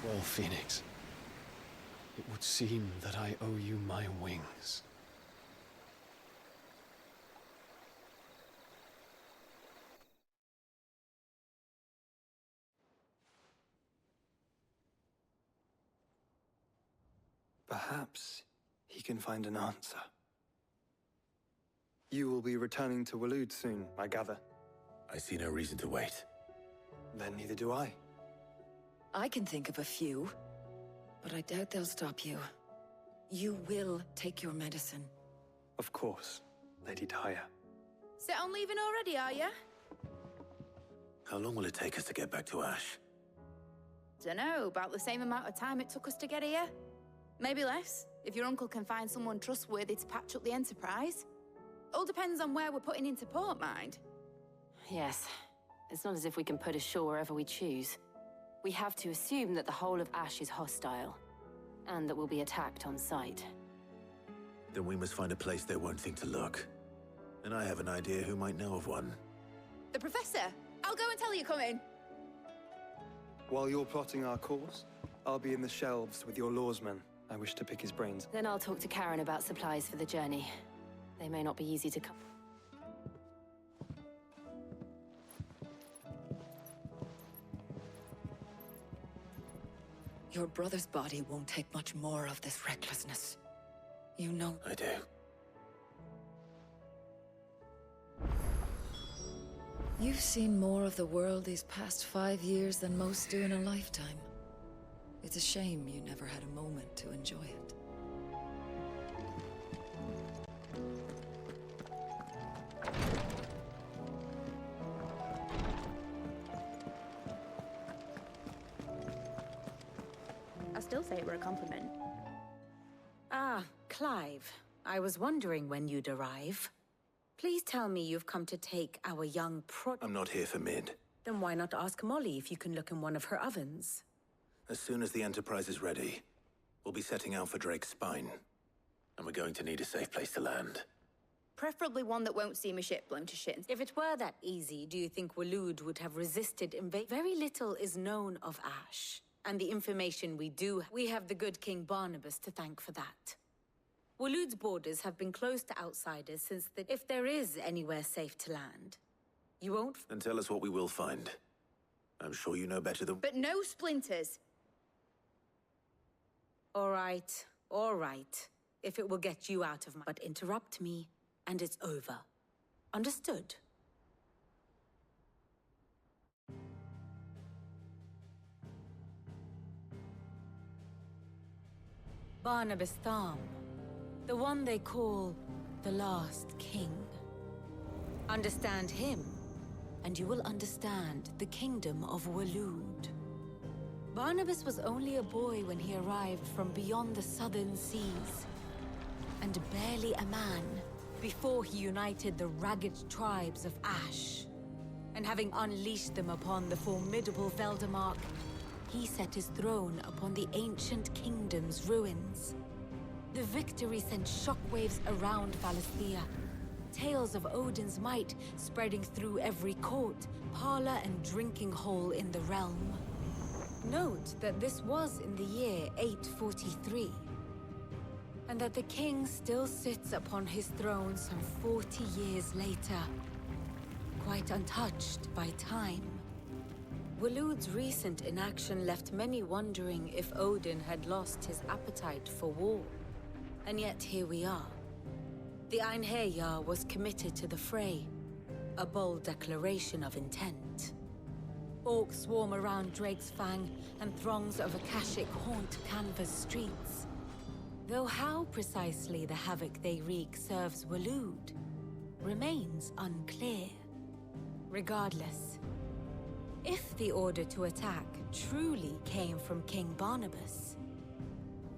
Well, Phoenix, it would seem that I owe you my wings. Perhaps he can find an answer. You will be returning to Waloed soon, I gather. I see no reason to wait. Then neither do I. I can think of a few, but I doubt they'll stop you. You will take your medicine. Of course, Lady Daya. Set on leaving already, are ya? How long will it take us to get back to Ash? Dunno, about the same amount of time it took us to get here. Maybe less, if your uncle can find someone trustworthy to patch up the Enterprise. All depends on where we're putting into port, mind. Yes. It's not as if we can put ashore wherever we choose. We have to assume that the whole of Ash is hostile, and that we'll be attacked on sight. Then we must find a place they won't think to look. And I have an idea who might know of one. The Professor! I'll go and tell you come in. While you're plotting our course, I'll be in the shelves with your lawsman. I wish to pick his brains. Then I'll talk to Karen about supplies for the journey. They may not be easy to come. Your brother's body won't take much more of this recklessness. You know... I do. You've seen more of the world these past 5 years than most do in a lifetime. It's a shame you never had a moment to enjoy it. still say it were a compliment. Ah, Clive. I was wondering when you'd arrive. Please tell me you've come to take our young I'm not here for Mid. Then why not ask Molly if you can look in one of her ovens? As soon as the Enterprise is ready, we'll be setting out for Drake's Spine. And we're going to need a safe place to land. Preferably one that won't see my ship blown to shit. If it were that easy, do you think Waloed would have resisted invasion? Very little is known of Ash. And the information we have the good King Barnabas to thank for that. Waloed's borders have been closed to outsiders since if there is anywhere safe to land, you won't... Then tell us what we will find. I'm sure you know better than... But no splinters! All right. If it will get you out of my... But interrupt me, and it's over. Understood? Barnabas Tham. The one they call the Last King. Understand him, and you will understand the kingdom of Waloed. Barnabas was only a boy when he arrived from beyond the southern seas, and barely a man before he united the ragged tribes of Ash. And having unleashed them upon the formidable Veldamark, he set his throne upon the ancient kingdom's ruins. The victory sent shockwaves around Valisthea. Tales of Odin's might spreading through every court, parlor, and drinking hole in the realm. Note that this was in the year 843, and that the king still sits upon his throne some 40 years later, quite untouched by time. Waloed's recent inaction left many wondering if Odin had lost his appetite for war. And yet here we are. The Einherjar was committed to the fray, a bold declaration of intent. Orcs swarm around Drake's Fang, and throngs of Akashic haunt Canva's streets. Though how precisely the havoc they wreak serves Waloed remains unclear. Regardless, if the order to attack truly came from King Barnabas,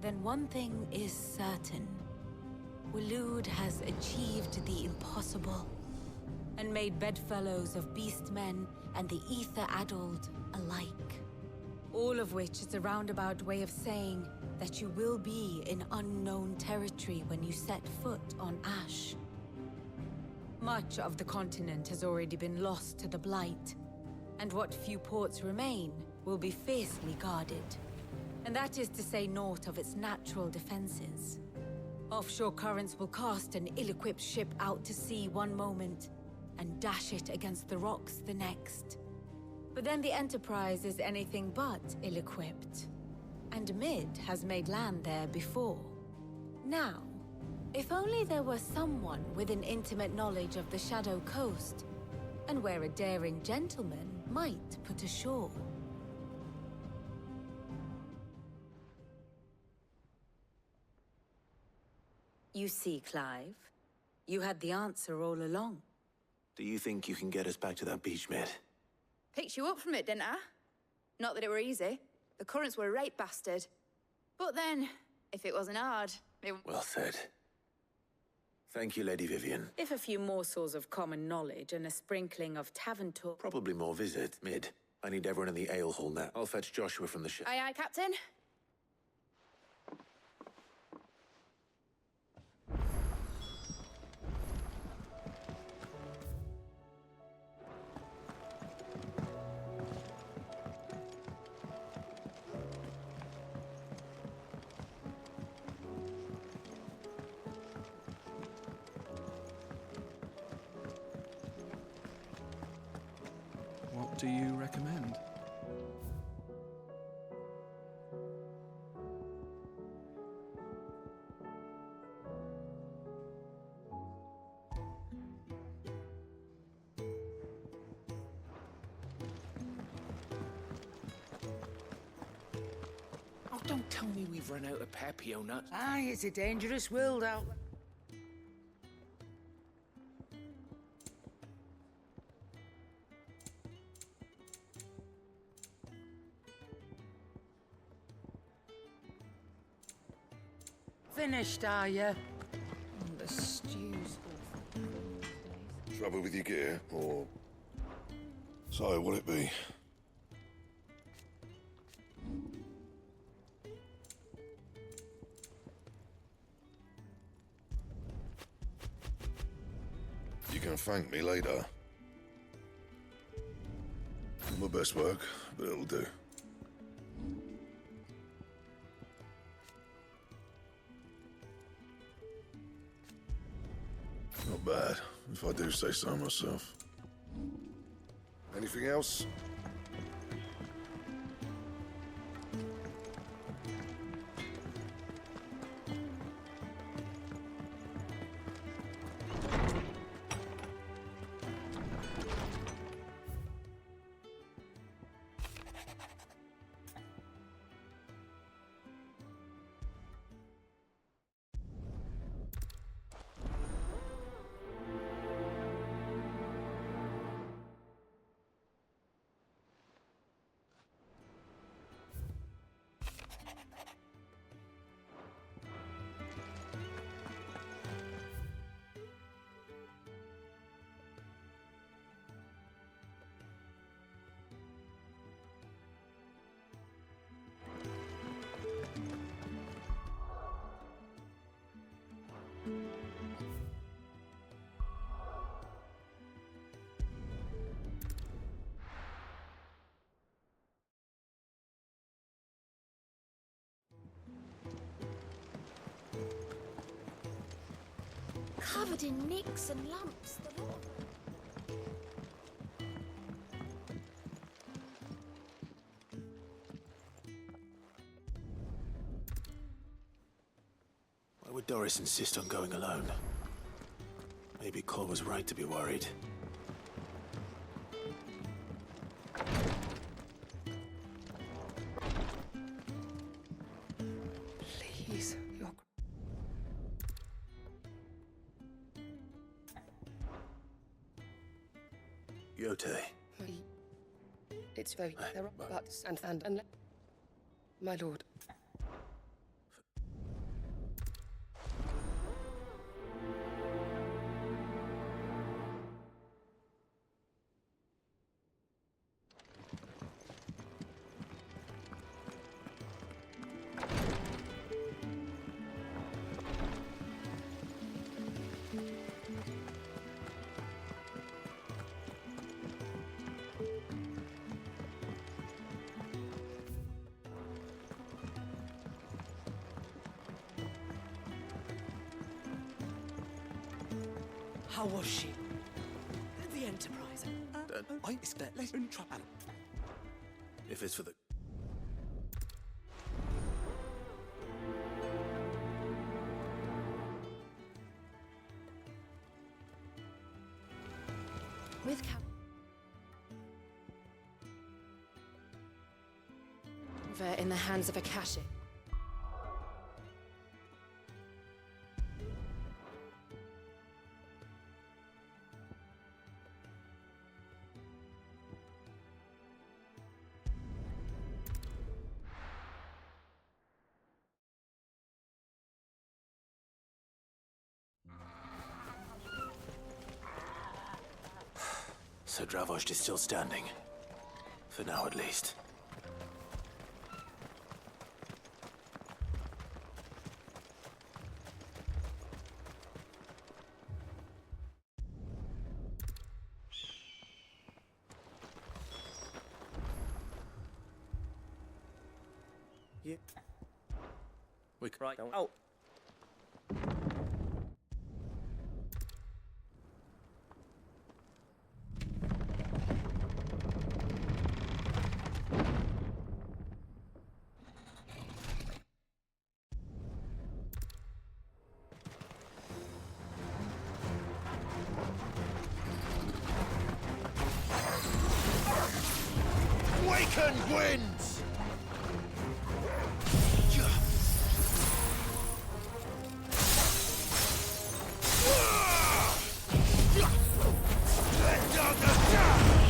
then one thing is certain. Waloed has achieved the impossible, and made bedfellows of beastmen and the ether-addled alike. All of which is a roundabout way of saying that you will be in unknown territory when you set foot on Ash. Much of the continent has already been lost to the Blight, and what few ports remain will be fiercely guarded. And that is to say naught of its natural defenses. Offshore currents will cast an ill-equipped ship out to sea one moment, and dash it against the rocks the next. But then the Enterprise is anything but ill-equipped. And Mid has made land there before. Now, if only there were someone with an intimate knowledge of the Shadow Coast, and where a daring gentleman might put ashore. You see, Clive, you had the answer all along. Do you think you can get us back to that beach, Mid? Picked you up from it, didn't I? Not that it were easy. The currents were a right bastard. But then, if it wasn't hard, it... Well said. Thank you, Lady Vivian. If a few morsels of common knowledge and a sprinkling of tavern talk... Probably more visit. Mid, I need everyone in the ale hall now. I'll fetch Joshua from the ship. Aye, aye, Captain. What do you recommend? Oh, don't tell me we've run out of Papio nuts. Aye, it's a dangerous world out there. finished, are you? The stew's Trouble with your gear, or... So, what'll it be? You can thank me later. My best work, but it'll do. Not bad, if I do say so myself. Anything else? Covered in nicks and lumps, the lot. Why would Doris insist on going alone? Maybe Cole was right to be worried. Please, you're... Yote. It's very but and my lord. How was she? The Enterprise. I expect less trouble. If it's for the... With Cap... They're in the hands of Akashic. So Dravost is still standing. For now, at least. Yeah. We right. Oh. Awakened winds! Let down the dash!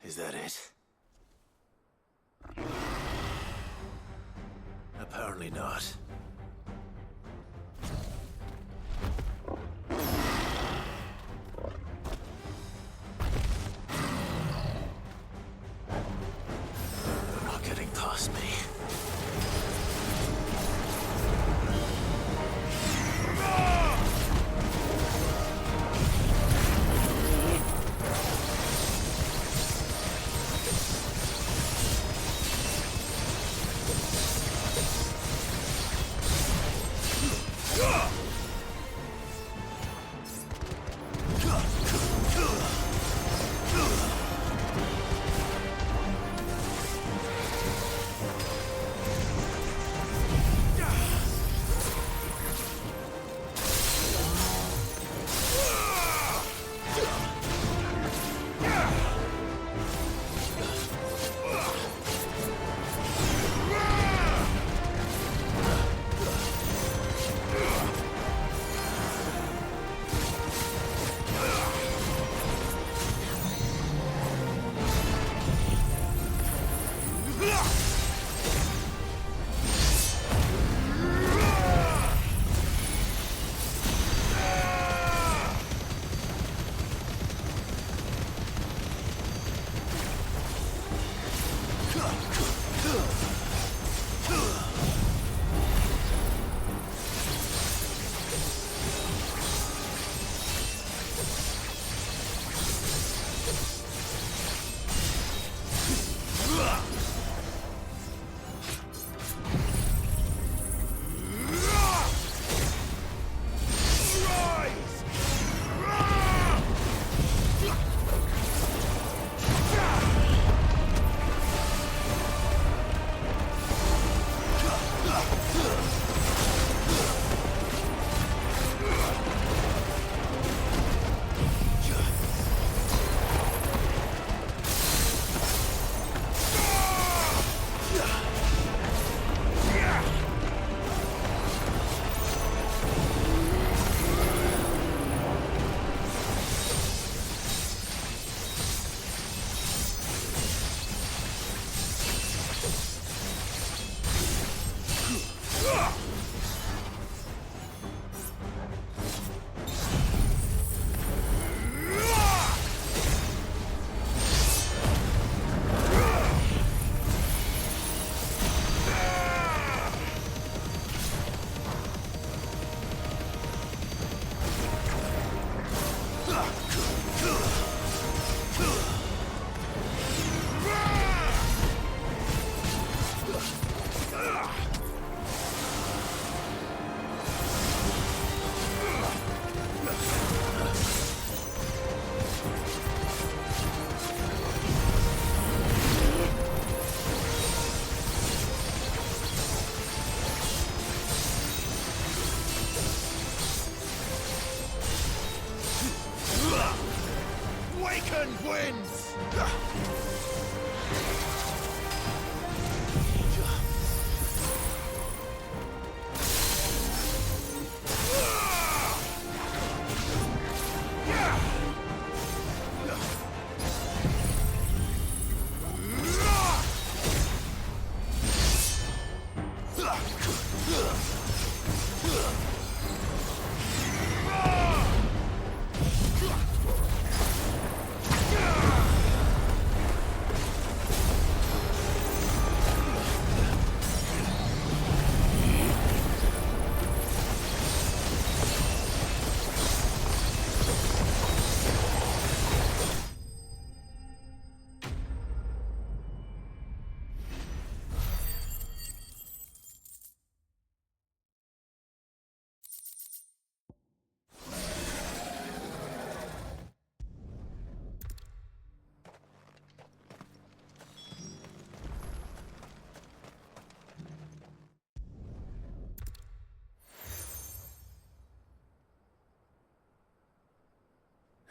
Is that it? Apparently not. You're not getting past me.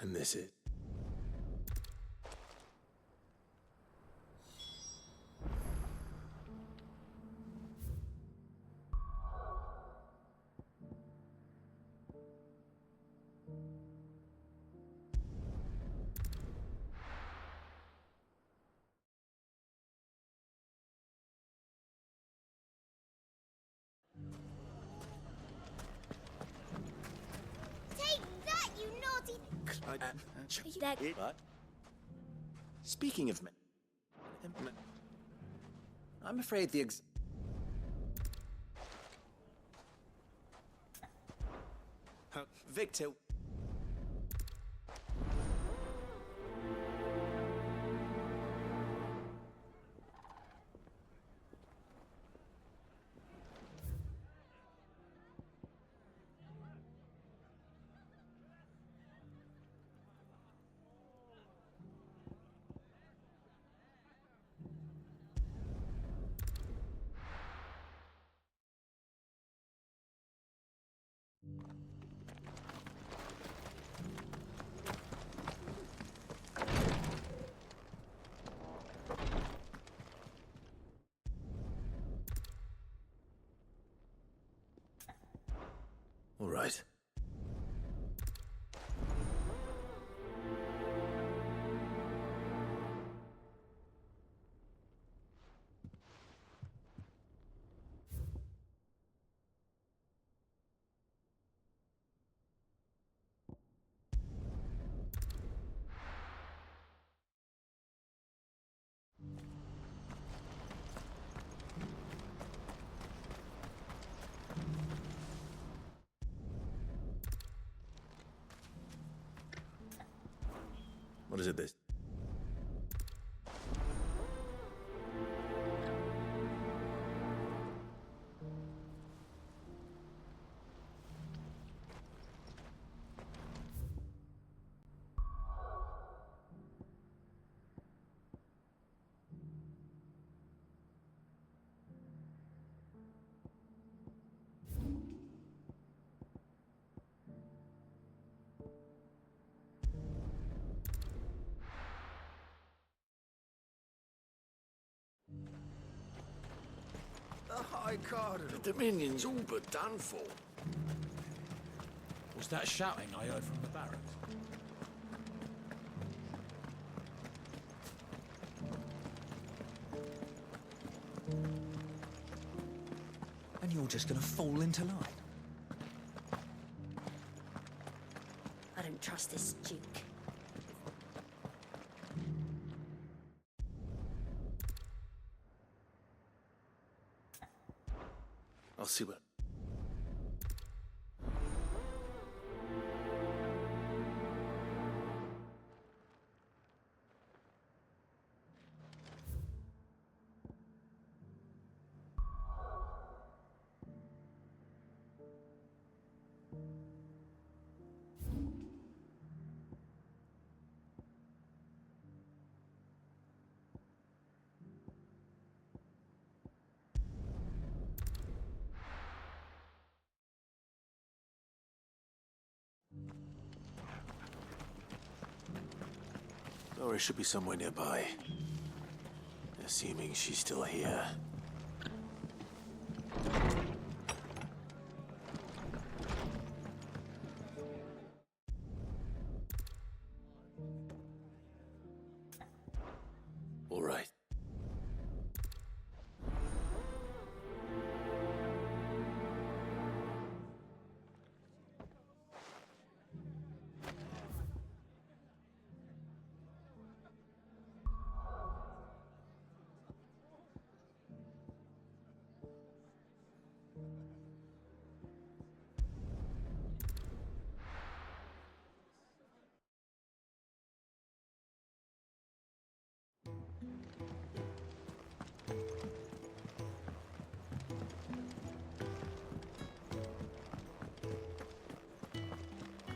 And this it. What? Speaking of... I'm afraid the Victor... All right. What is it, this? The High Cardinal. The Dominion's all but done for. Was that shouting I heard from the barracks? And you're just gonna fall into line? I don't trust this Duke. I'll see what... Dora should be somewhere nearby. Assuming she's still here. All right.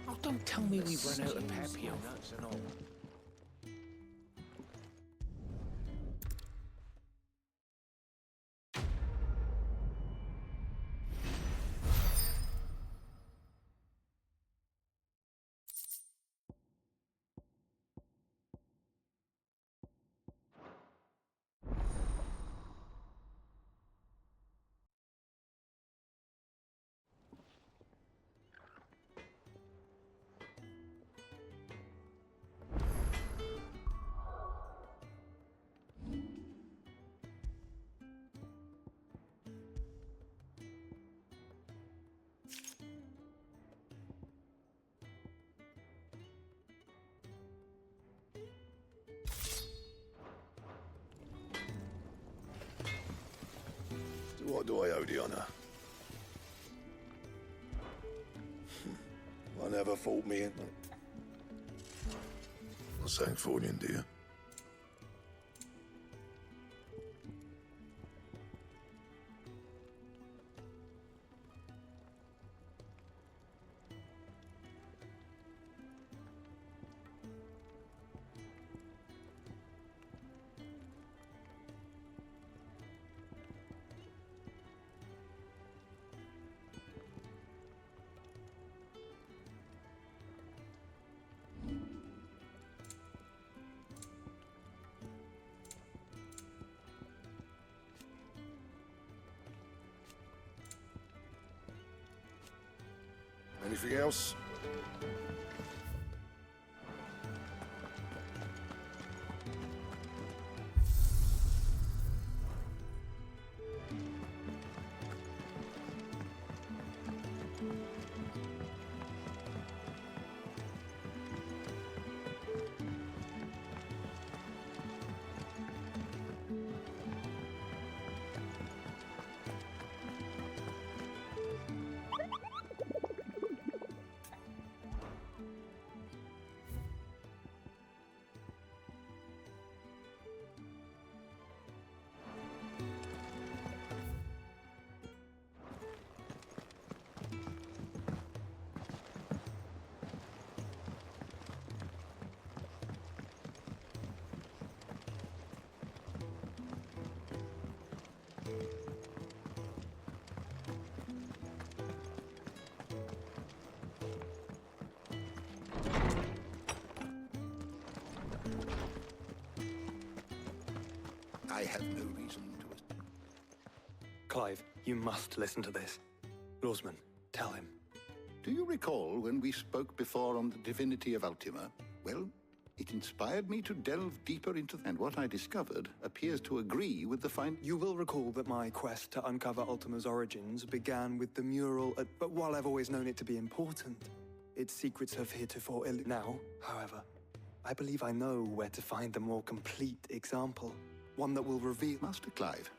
Oh, don't tell me we've run out of Papio nuts and all. What do I owe the honor? I never thought me in. Not saying Fordian, do you? Anything else? I have no reason to... Clive, you must listen to this. Lawsman, tell him. Do you recall when we spoke before on the divinity of Ultima? Well, it inspired me to delve deeper into... And what I discovered appears to agree with the You will recall that my quest to uncover Ultima's origins began with the mural But while I've always known it to be important, its secrets have heretofore Now, however, I believe I know where to find the more complete example. One that will reveal... Master Clive,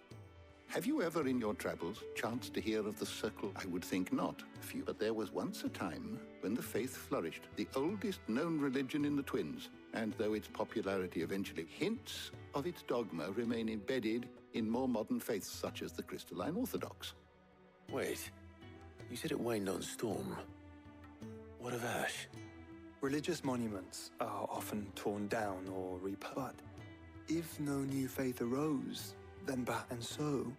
have you ever in your travels chanced to hear of the Circle? I would think not. Few. But there was once a time when the faith flourished, the oldest known religion in the Twins. And though its popularity eventually... Hints of its dogma remain embedded in more modern faiths, such as the Crystalline Orthodox. Wait, you said it waned on Storm. What of Ash? Religious monuments are often torn down or but if no new faith arose, then and so,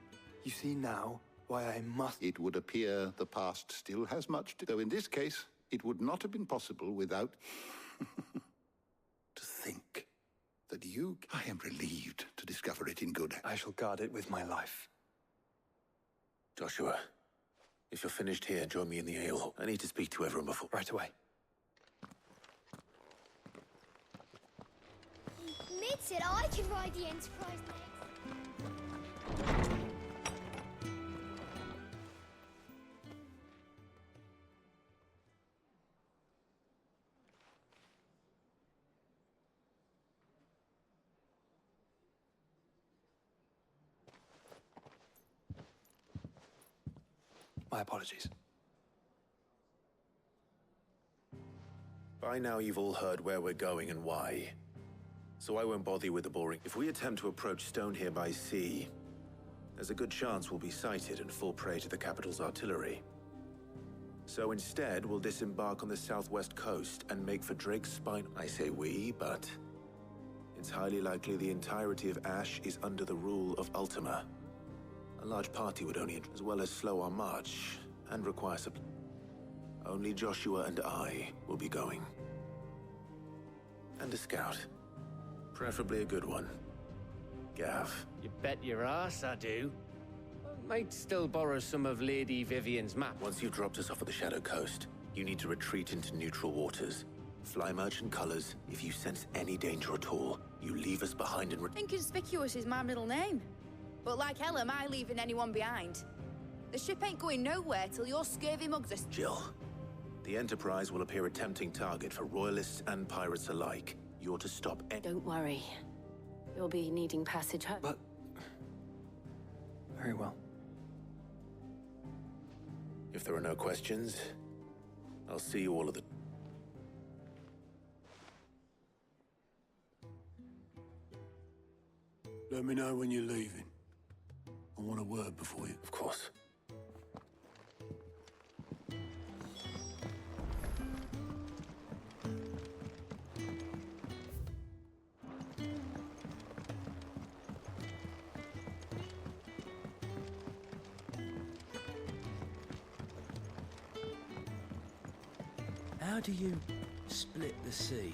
you see now why I must... It would appear the past still has much to... Though in this case, it would not have been possible without... To think that you... I am relieved to discover it in good... I shall guard it with my life. Joshua, if you're finished here, join me in the ale hall. I need to speak to everyone before... Right away. Mid said I can ride the Enterprise next. My apologies. By now you've all heard where we're going and why. So I won't bother you with the boring. If we attempt to approach Stone here by sea, there's a good chance we'll be sighted and fall prey to the capital's artillery. So instead, we'll disembark on the southwest coast and make for Drake's Spine. I say we, but it's highly likely the entirety of Ash is under the rule of Ultima. A large party would only, as well as slow our march and require supply. Only Joshua and I will be going. And a scout. Preferably a good one. Gav. You bet your ass I do. I might still borrow some of Lady Vivian's map. Once you've dropped us off at the Shadow Coast, you need to retreat into neutral waters. Fly merchant colors. If you sense any danger at all, you leave us behind and... Inconspicuous is my middle name. But like hell am I leaving anyone behind. The ship ain't going nowhere till your scurvy mugs us. Jill, the Enterprise will appear a tempting target for royalists and pirates alike. You're to stop Don't worry. You'll be needing passage home. But... Very well. If there are no questions, I'll see you all at the... Let me know when you're leaving. I want a word before you... Of course. How do you split the sea?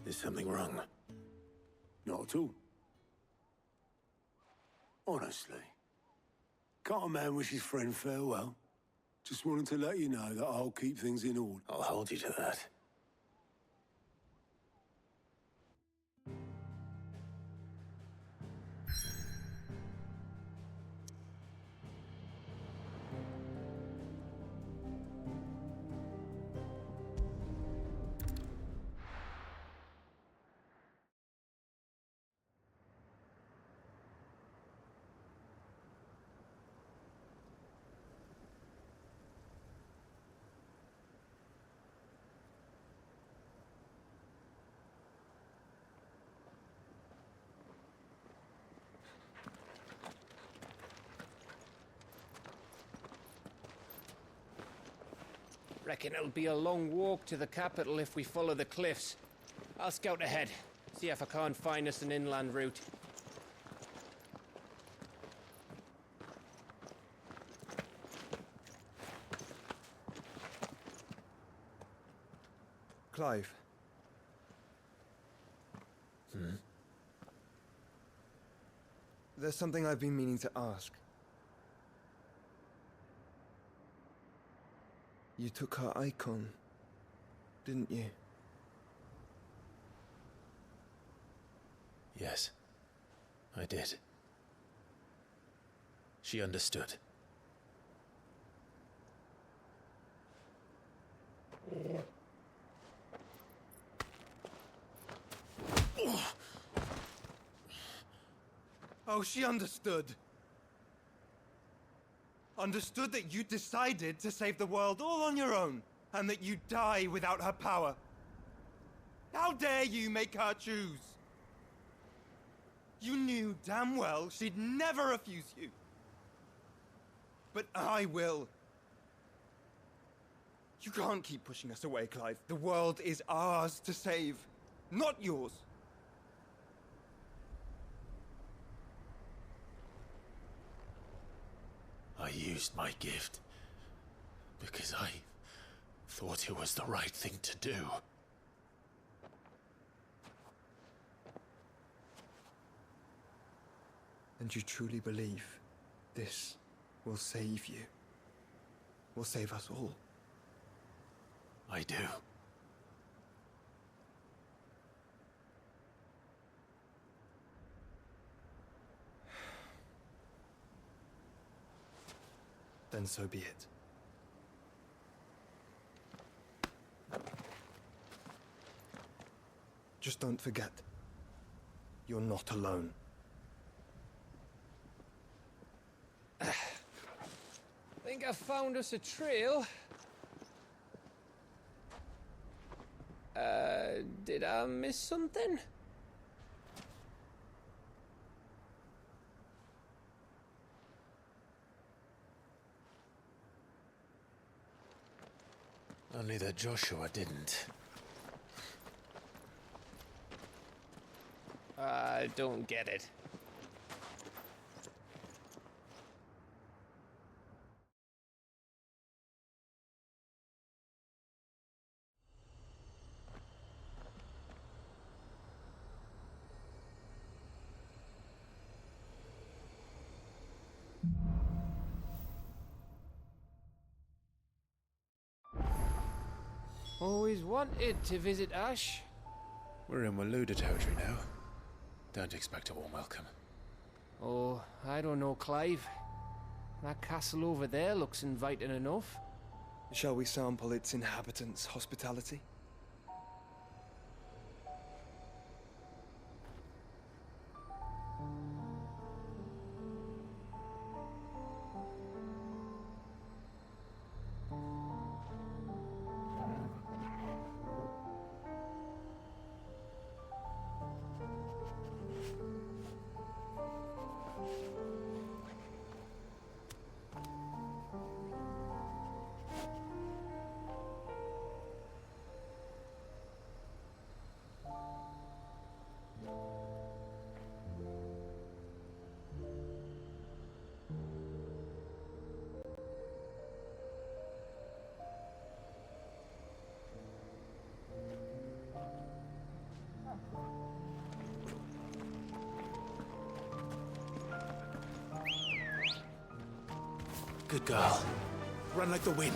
Is something wrong? Not at all. Honestly. Can't a man wish his friend farewell? Just wanted to let you know that I'll keep things in order. I'll hold you to that. Reckon it'll be a long walk to the capital if we follow the cliffs. I'll scout ahead, see if I can't find us an inland route. Clive. There's something I've been meaning to ask. You took her icon, didn't you? Yes, I did. She understood. Oh, she understood. Understood that you decided to save the world all on your own, and that you'd die without her power. How dare you make her choose? You knew damn well she'd never refuse you. But I will. You can't keep pushing us away, Clive. The world is ours to save, not yours. I used my gift because I thought it was the right thing to do. And you truly believe this will save you? Will save us all? I do. Then so be it. Just don't forget, you're not alone. Think I found us a trail. Did I miss something? Only that Joshua didn't. I don't get it. Always wanted to visit Ash. We're in Waluda territory now. Don't expect a warm welcome. Oh, I don't know, Clive. That castle over there looks inviting enough. Shall we sample its inhabitants' hospitality? Good girl. Run like the wind.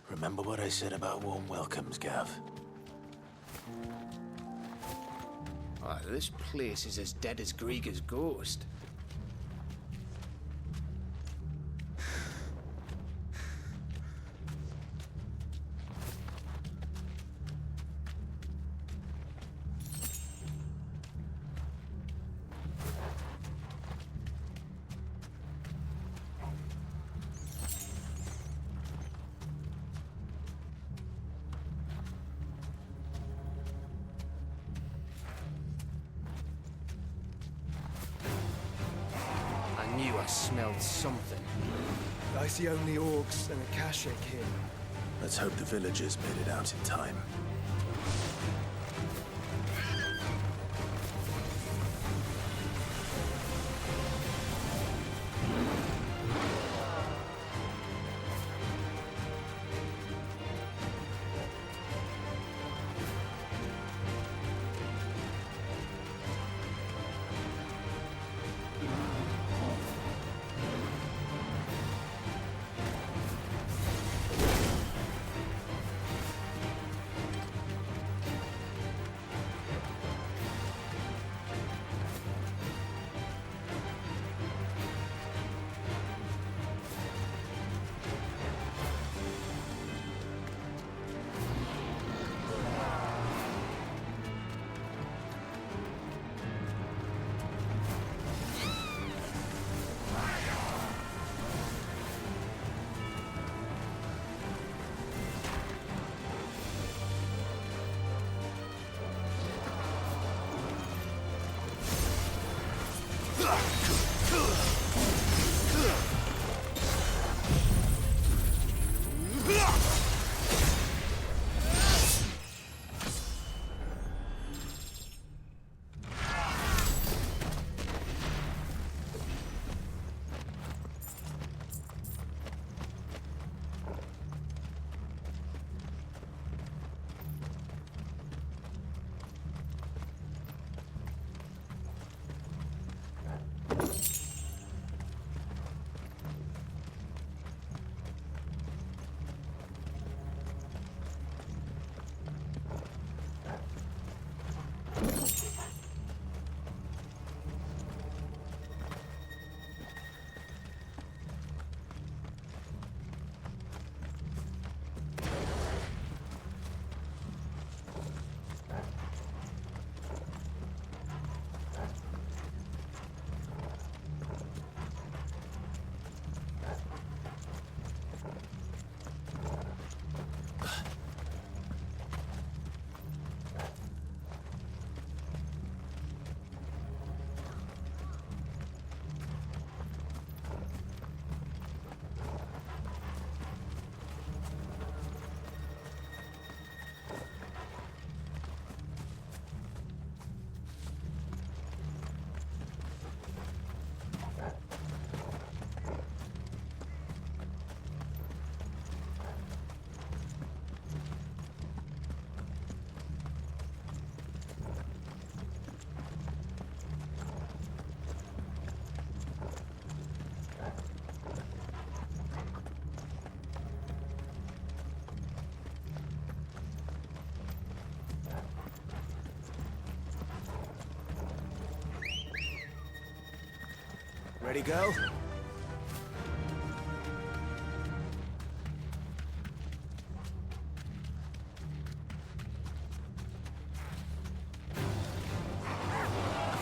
Remember what I said about warm welcomes, Gav? Oh, this place is as dead as Grieger's ghost. I knew I smelled something. I see only orcs and a Kashik here. Let's hope the villagers made it out in time. Ready, go?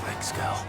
Thanks, Gal.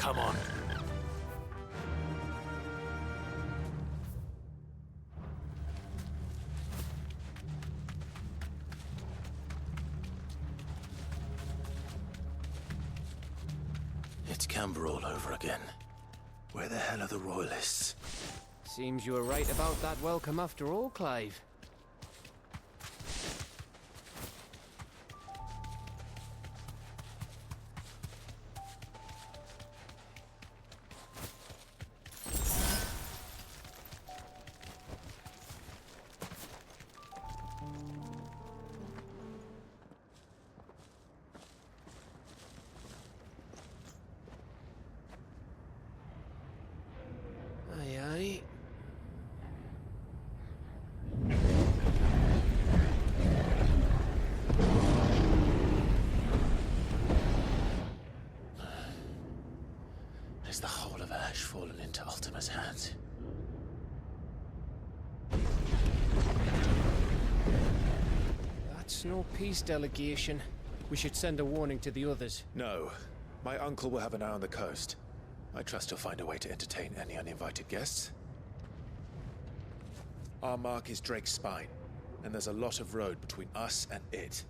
Come on. It's Camber all over again. Where the hell are the Royalists? Seems you were right about that welcome after all, Clive. Aye, aye. Is the whole of Ash fallen into Ultima's hands? That's no peace delegation. We should send a warning to the others. No. My uncle will have an eye on the coast. I trust he'll find a way to entertain any uninvited guests. Our mark is Drake's Spine, and there's a lot of road between us and it.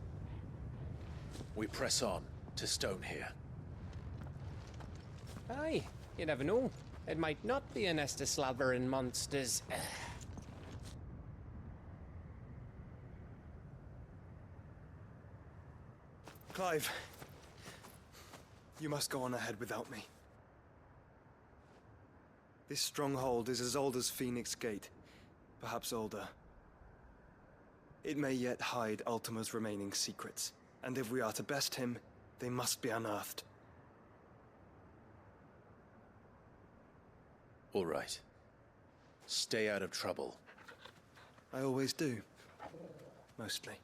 We press on to Stone here. Aye, you never know. It might not be a nest of slavering monsters. Clive, you must go on ahead without me. This stronghold is as old as Phoenix Gate, perhaps older. It may yet hide Ultima's remaining secrets, and if we are to best him, they must be unearthed. All right. Stay out of trouble. I always do. Mostly.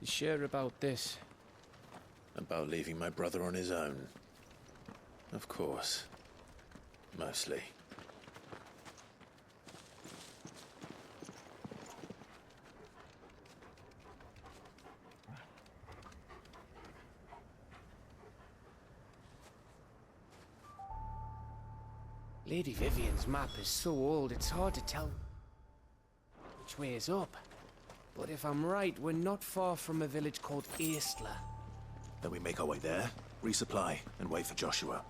You sure about this? About leaving my brother on his own. Of course. Mostly. Lady Vivian's map is so old, it's hard to tell which way is up. But if I'm right, we're not far from a village called Aistla. Then we make our way there, resupply, and wait for Joshua.